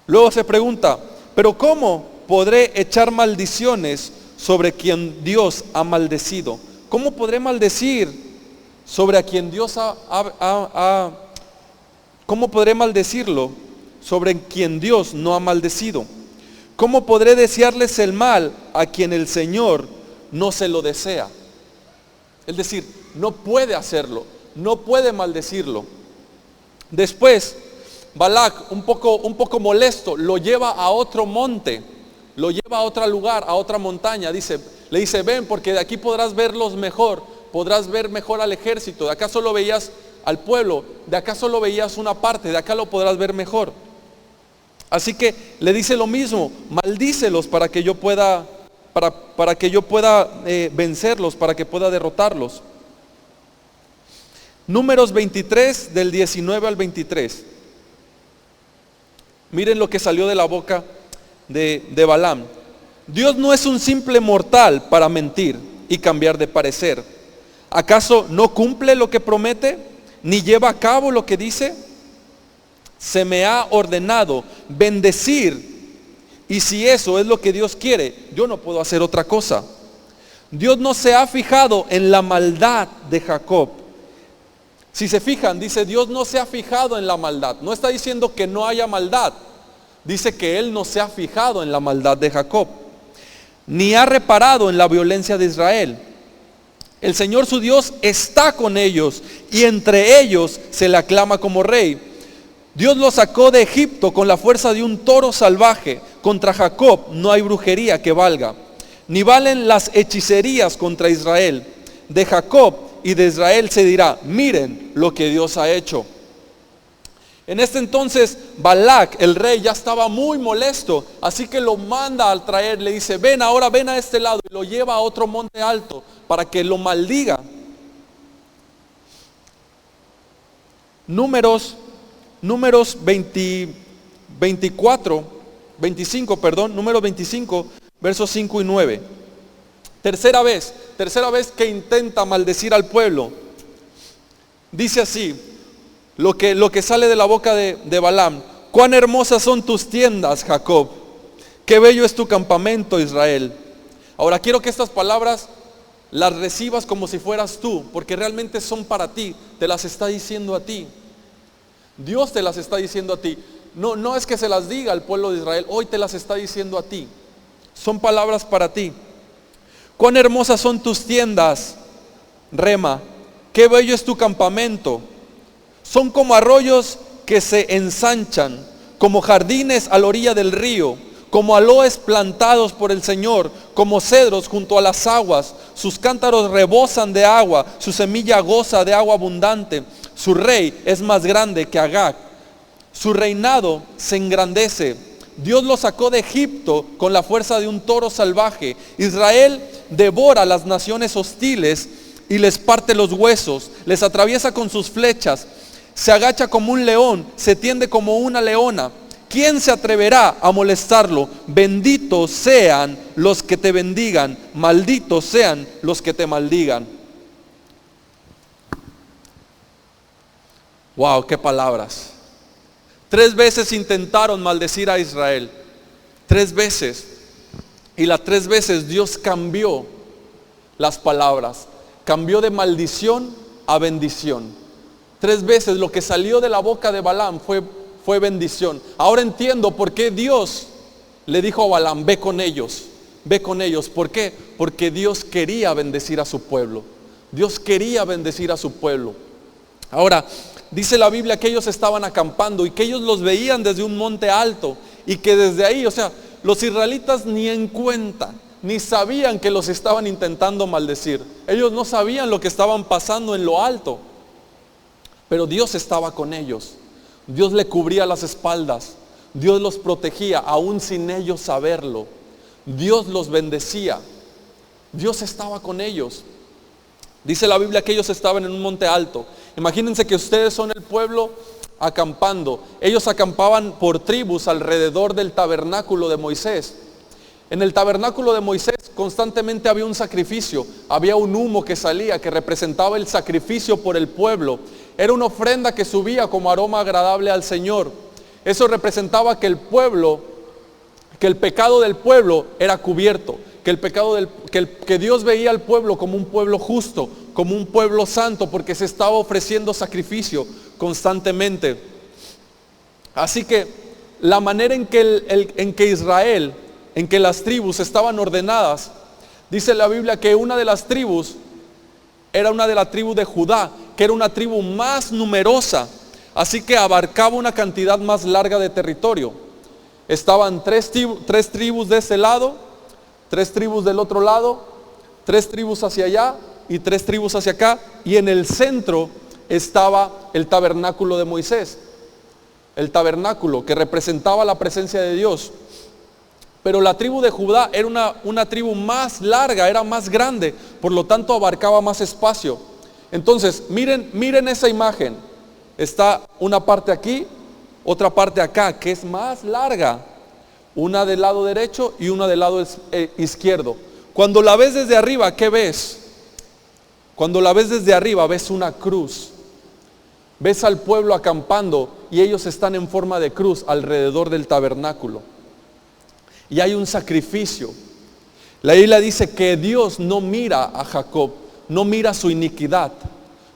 Luego se pregunta, pero ¿cómo podré echar maldiciones sobre quien Dios ha maldecido? ¿Cómo podré maldecir sobre a quien Dios ha ¿Cómo podré maldecirlo sobre quien Dios no ha maldecido? ¿Cómo podré desearles el mal a quien el Señor no se lo desea? Es decir, no puede hacerlo, no puede maldecirlo. Después, Balac, un poco molesto, lo lleva a otro monte, lo lleva a otro lugar, a otra montaña. Le dice, ven, porque de aquí podrás verlos mejor, podrás ver mejor al ejército. De acá solo veías al pueblo, de acá solo veías una parte, de acá lo podrás ver mejor. Así que le dice lo mismo, maldícelos para que yo pueda, para que yo pueda vencerlos, para que pueda derrotarlos. Números 23, del 19 al 23. Miren lo que salió de la boca de Balaam. Dios no es un simple mortal para mentir y cambiar de parecer. ¿Acaso no cumple lo que promete, ni lleva a cabo lo que dice? Se me ha ordenado bendecir, y si eso es lo que Dios quiere, yo no puedo hacer otra cosa. Dios no se ha fijado en la maldad de Jacob. Si se fijan, dice, Dios no se ha fijado en la maldad. No está diciendo que no haya maldad. Dice que Él no se ha fijado en la maldad de Jacob, ni ha reparado en la violencia de Israel. El Señor su Dios está con ellos, y entre ellos se le aclama como rey. Dios los sacó de Egipto con la fuerza de un toro salvaje. Contra Jacob no hay brujería que valga, ni valen las hechicerías contra Israel. De Jacob y de Israel se dirá, miren lo que Dios ha hecho. En este entonces Balac, el rey, ya estaba muy molesto, así que lo manda al traer, le dice, ven ahora, ven a este lado, y lo lleva a otro monte alto para que lo maldiga. Números 25, versos 5 y 9. Tercera vez que intenta maldecir al pueblo. Dice así, lo que sale de la boca de Balaam: cuán hermosas son tus tiendas, Jacob, qué bello es tu campamento, Israel. Ahora quiero que estas palabras las recibas como si fueras tú, porque realmente son para ti, te las está diciendo a ti. Dios te las está diciendo a ti. No es que se las diga al pueblo de Israel, hoy te las está diciendo a ti. Son palabras para ti. Cuán hermosas son tus tiendas, Rema, qué bello es tu campamento. Son como arroyos que se ensanchan, como jardines a la orilla del río, como aloes plantados por el Señor, como cedros junto a las aguas. Sus cántaros rebosan de agua, su semilla goza de agua abundante. Su rey es más grande que Agag, su reinado se engrandece. Dios lo sacó de Egipto con la fuerza de un toro salvaje. Israel devora las naciones hostiles y les parte los huesos, les atraviesa con sus flechas. Se agacha como un león, se tiende como una leona. ¿Quién se atreverá a molestarlo? Benditos sean los que te bendigan, malditos sean los que te maldigan. Wow, qué palabras. 3 veces intentaron maldecir a Israel. 3 veces. Y las 3 veces Dios cambió las palabras. Cambió de maldición a bendición. 3 veces lo que salió de la boca de Balaam fue bendición. Ahora entiendo por qué Dios le dijo a Balaam, ve con ellos. Ve con ellos. ¿Por qué? Porque Dios quería bendecir a su pueblo. Dios quería bendecir a su pueblo. Ahora, dice la Biblia que ellos estaban acampando y que ellos los veían desde un monte alto y que desde ahí, los israelitas ni en cuenta, ni sabían que los estaban intentando maldecir. Ellos no sabían lo que estaban pasando en lo alto, pero Dios estaba con ellos. Dios le cubría las espaldas, Dios los protegía aún sin ellos saberlo. Dios los bendecía, Dios estaba con ellos. Dice la Biblia que ellos estaban en un monte alto. Imagínense que ustedes son el pueblo acampando. Ellos acampaban por tribus alrededor del tabernáculo de Moisés. En el tabernáculo de Moisés constantemente había un sacrificio. Había un humo que salía que representaba el sacrificio por el pueblo. Era una ofrenda que subía como aroma agradable al Señor. Eso representaba que el pecado del pueblo era cubierto. Que Dios veía al pueblo como un pueblo justo, como un pueblo santo, porque se estaba ofreciendo sacrificio constantemente. Así que la manera en que Israel, en que las tribus estaban ordenadas, dice la Biblia que una de las tribus era una de la tribu de Judá, que era una tribu más numerosa, así que abarcaba una cantidad más larga de territorio. Estaban tres tribus de ese lado, 3 tribus del otro lado, 3 tribus hacia allá y 3 tribus hacia acá, y en el centro estaba el tabernáculo de Moisés, el tabernáculo que representaba la presencia de Dios. Pero la tribu de Judá era una tribu más larga, era más grande, por lo tanto abarcaba más espacio. Entonces, miren esa imagen. Está una parte aquí, otra parte acá, que es más larga. Una del lado derecho y una del lado izquierdo. Cuando la ves desde arriba, ¿qué ves? Cuando la ves desde arriba, ves una cruz. Ves al pueblo acampando y ellos están en forma de cruz alrededor del tabernáculo. Y hay un sacrificio. La Biblia dice que Dios no mira a Jacob, no mira su iniquidad.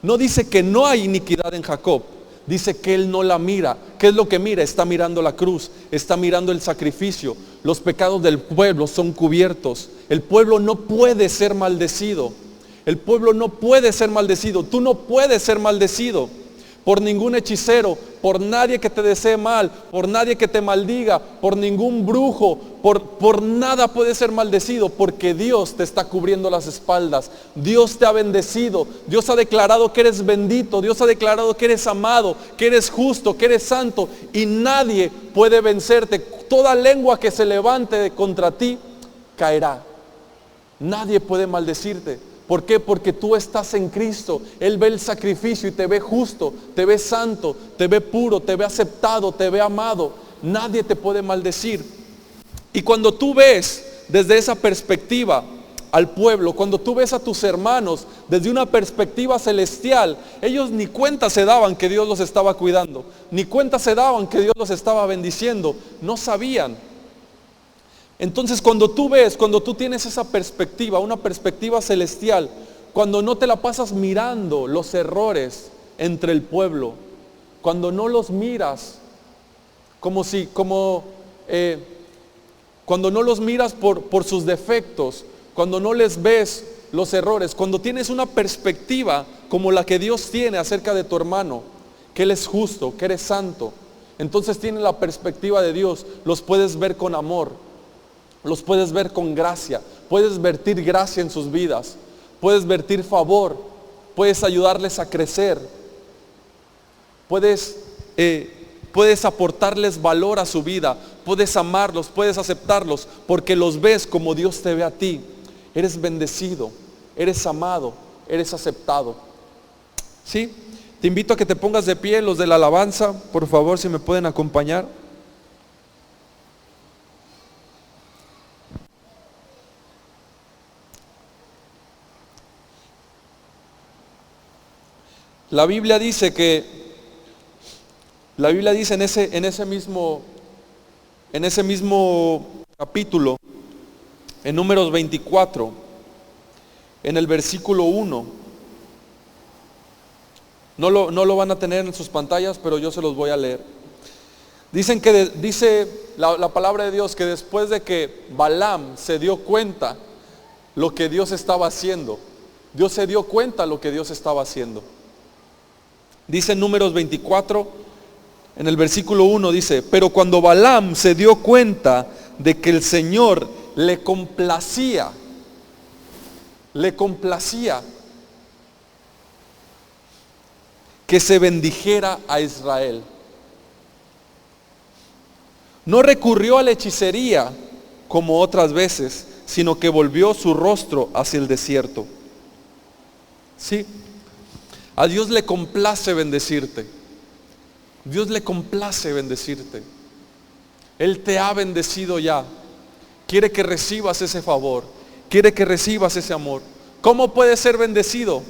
No dice que no hay iniquidad en Jacob, dice que Él no la mira. ¿Qué es lo que mira? Está mirando la cruz, está mirando el sacrificio. Los pecados del pueblo son cubiertos. El pueblo no puede ser maldecido. El pueblo no puede ser maldecido. Tú no puedes ser maldecido por ningún hechicero, por nadie que te desee mal, por nadie que te maldiga, por ningún brujo, por nada puedes ser maldecido, porque Dios te está cubriendo las espaldas. Dios te ha bendecido, Dios ha declarado que eres bendito, Dios ha declarado que eres amado, que eres justo, que eres santo, y nadie puede vencerte. Toda lengua que se levante contra ti caerá. Nadie puede maldecirte. ¿Por qué? Porque tú estás en Cristo. Él ve el sacrificio y te ve justo, te ve santo, te ve puro, te ve aceptado, te ve amado. Nadie te puede maldecir. Y cuando tú ves desde esa perspectiva al pueblo, cuando tú ves a tus hermanos desde una perspectiva celestial, ellos ni cuenta se daban que Dios los estaba cuidando, ni cuenta se daban que Dios los estaba bendiciendo, no sabían. Entonces cuando tú tienes esa perspectiva, una perspectiva celestial, cuando no te la pasas mirando los errores entre el pueblo, cuando no los miras cuando no los miras por sus defectos, cuando no les ves los errores, cuando tienes una perspectiva como la que Dios tiene acerca de tu hermano, que Él es justo, que eres santo, entonces tienes la perspectiva de Dios, los puedes ver con amor, los puedes ver con gracia, puedes vertir gracia en sus vidas, puedes vertir favor, puedes ayudarles a crecer, puedes aportarles valor a su vida, puedes amarlos, puedes aceptarlos, porque los ves como Dios te ve a ti. Eres bendecido, eres amado, eres aceptado. ¿Sí? Te invito a que te pongas de pie, los de la alabanza, por favor, si me pueden acompañar. La Biblia dice en ese mismo capítulo, en Números 24, en el versículo 1, no lo van a tener en sus pantallas, pero yo se los voy a leer. Dice la palabra de Dios que después de que Balaam se dio cuenta lo que Dios estaba haciendo, Dios se dio cuenta lo que Dios estaba haciendo. Dice en Números 24, en el versículo 1 dice: pero cuando Balaam se dio cuenta de que el Señor le complacía que se bendijera a Israel, no recurrió a la hechicería como otras veces, sino que volvió su rostro hacia el desierto. Sí, a Dios le complace bendecirte. Dios le complace bendecirte. Él te ha bendecido ya. Quiere que recibas ese favor. Quiere que recibas ese amor. ¿Cómo puedes ser bendecido?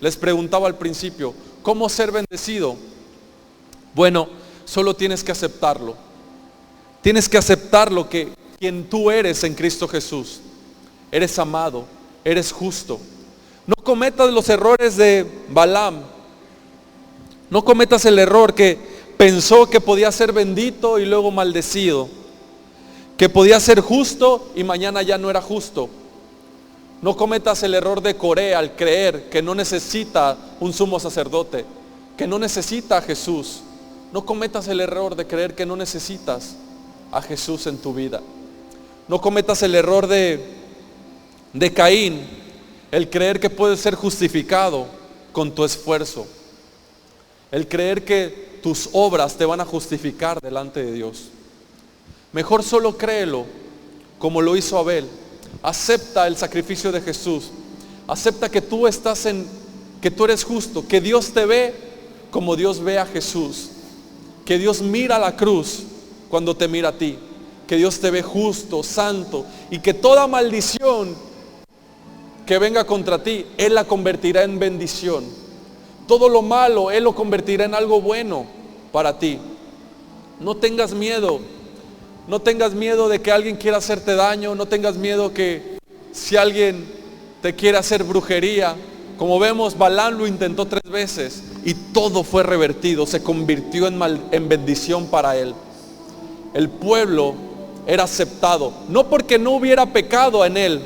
Les preguntaba al principio. ¿Cómo ser bendecido? Bueno, solo tienes que aceptarlo. Tienes que aceptar lo que quien tú eres en Cristo Jesús. Eres amado, eres justo. No cometas los errores de Balaam. No cometas el error que pensó que podía ser bendito y luego maldecido, que podía ser justo y mañana ya no era justo. No cometas el error de Coré al creer que no necesita un sumo sacerdote, que no necesita a Jesús. No cometas el error de creer que no necesitas a Jesús en tu vida. No cometas el error de Caín, el creer que puedes ser justificado con tu esfuerzo, el creer que tus obras te van a justificar delante de Dios. Mejor solo créelo como lo hizo Abel. Acepta el sacrificio de Jesús. Acepta que tú eres justo, que Dios te ve como Dios ve a Jesús, que Dios mira la cruz cuando te mira a ti, que Dios te ve justo, santo, y que toda maldición que venga contra ti, Él la convertirá en bendición. Todo lo malo, Él lo convertirá en algo bueno para ti. No tengas miedo. No tengas miedo de que alguien quiera hacerte daño. No tengas miedo que si alguien te quiere hacer brujería. Como vemos, Balaam lo intentó 3 veces y todo fue revertido. Se convirtió en bendición para él. El pueblo era aceptado, no porque no hubiera pecado en él.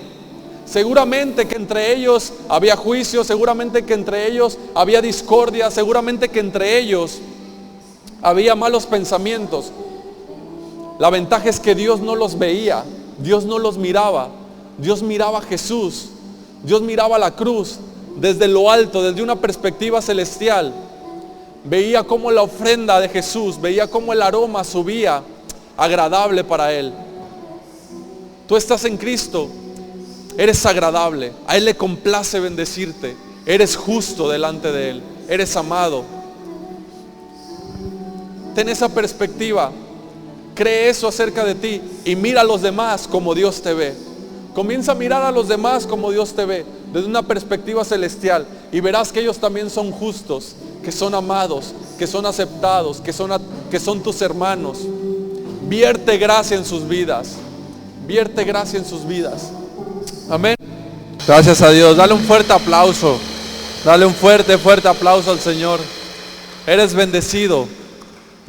Seguramente que entre ellos había juicio, seguramente que entre ellos había discordia, seguramente que entre ellos había malos pensamientos. La ventaja es que Dios no los veía, Dios no los miraba. Dios miraba a Jesús, Dios miraba la cruz desde lo alto, desde una perspectiva celestial. Veía cómo la ofrenda de Jesús, veía cómo el aroma subía agradable para Él. Tú estás en Cristo, eres agradable, a Él le complace bendecirte, eres justo delante de Él, eres amado. Ten esa perspectiva. Cree eso acerca de ti y mira a los demás como Dios te ve. Comienza a mirar a los demás como Dios te ve, desde una perspectiva celestial, y verás que ellos también son justos, que son amados, que son aceptados, que son tus hermanos. Vierte gracia en sus vidas. Vierte gracia en sus vidas. Amén. Gracias a Dios. Dale un fuerte aplauso. Dale un fuerte aplauso al Señor. Eres bendecido.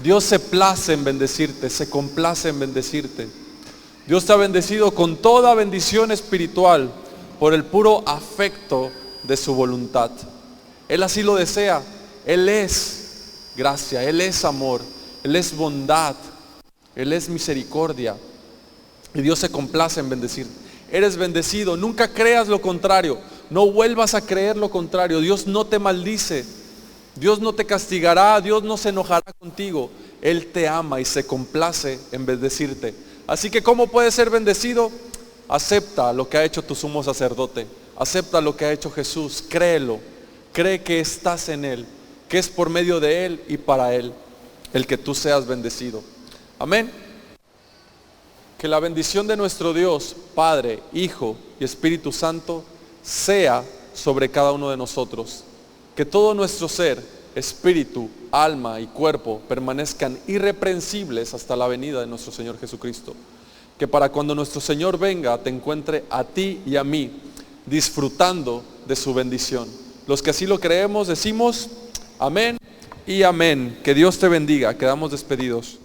Dios se place en bendecirte, se complace en bendecirte. Dios te ha bendecido con toda bendición espiritual por el puro afecto de su voluntad. Él así lo desea. Él es gracia, Él es amor, Él es bondad, Él es misericordia. Y Dios se complace en bendecirte. Eres bendecido, nunca creas lo contrario, no vuelvas a creer lo contrario. Dios no te maldice, Dios no te castigará, Dios no se enojará contigo. Él te ama y se complace en bendecirte. Así que ¿cómo puedes ser bendecido? Acepta lo que ha hecho tu sumo sacerdote, acepta lo que ha hecho Jesús, créelo, cree que estás en Él, que es por medio de Él y para Él el que tú seas bendecido. Amén. Que la bendición de nuestro Dios, Padre, Hijo y Espíritu Santo sea sobre cada uno de nosotros. Que todo nuestro ser, espíritu, alma y cuerpo permanezcan irreprensibles hasta la venida de nuestro Señor Jesucristo. Que para cuando nuestro Señor venga te encuentre a ti y a mí disfrutando de su bendición. Los que así lo creemos decimos amén y amén. Que Dios te bendiga. Quedamos despedidos.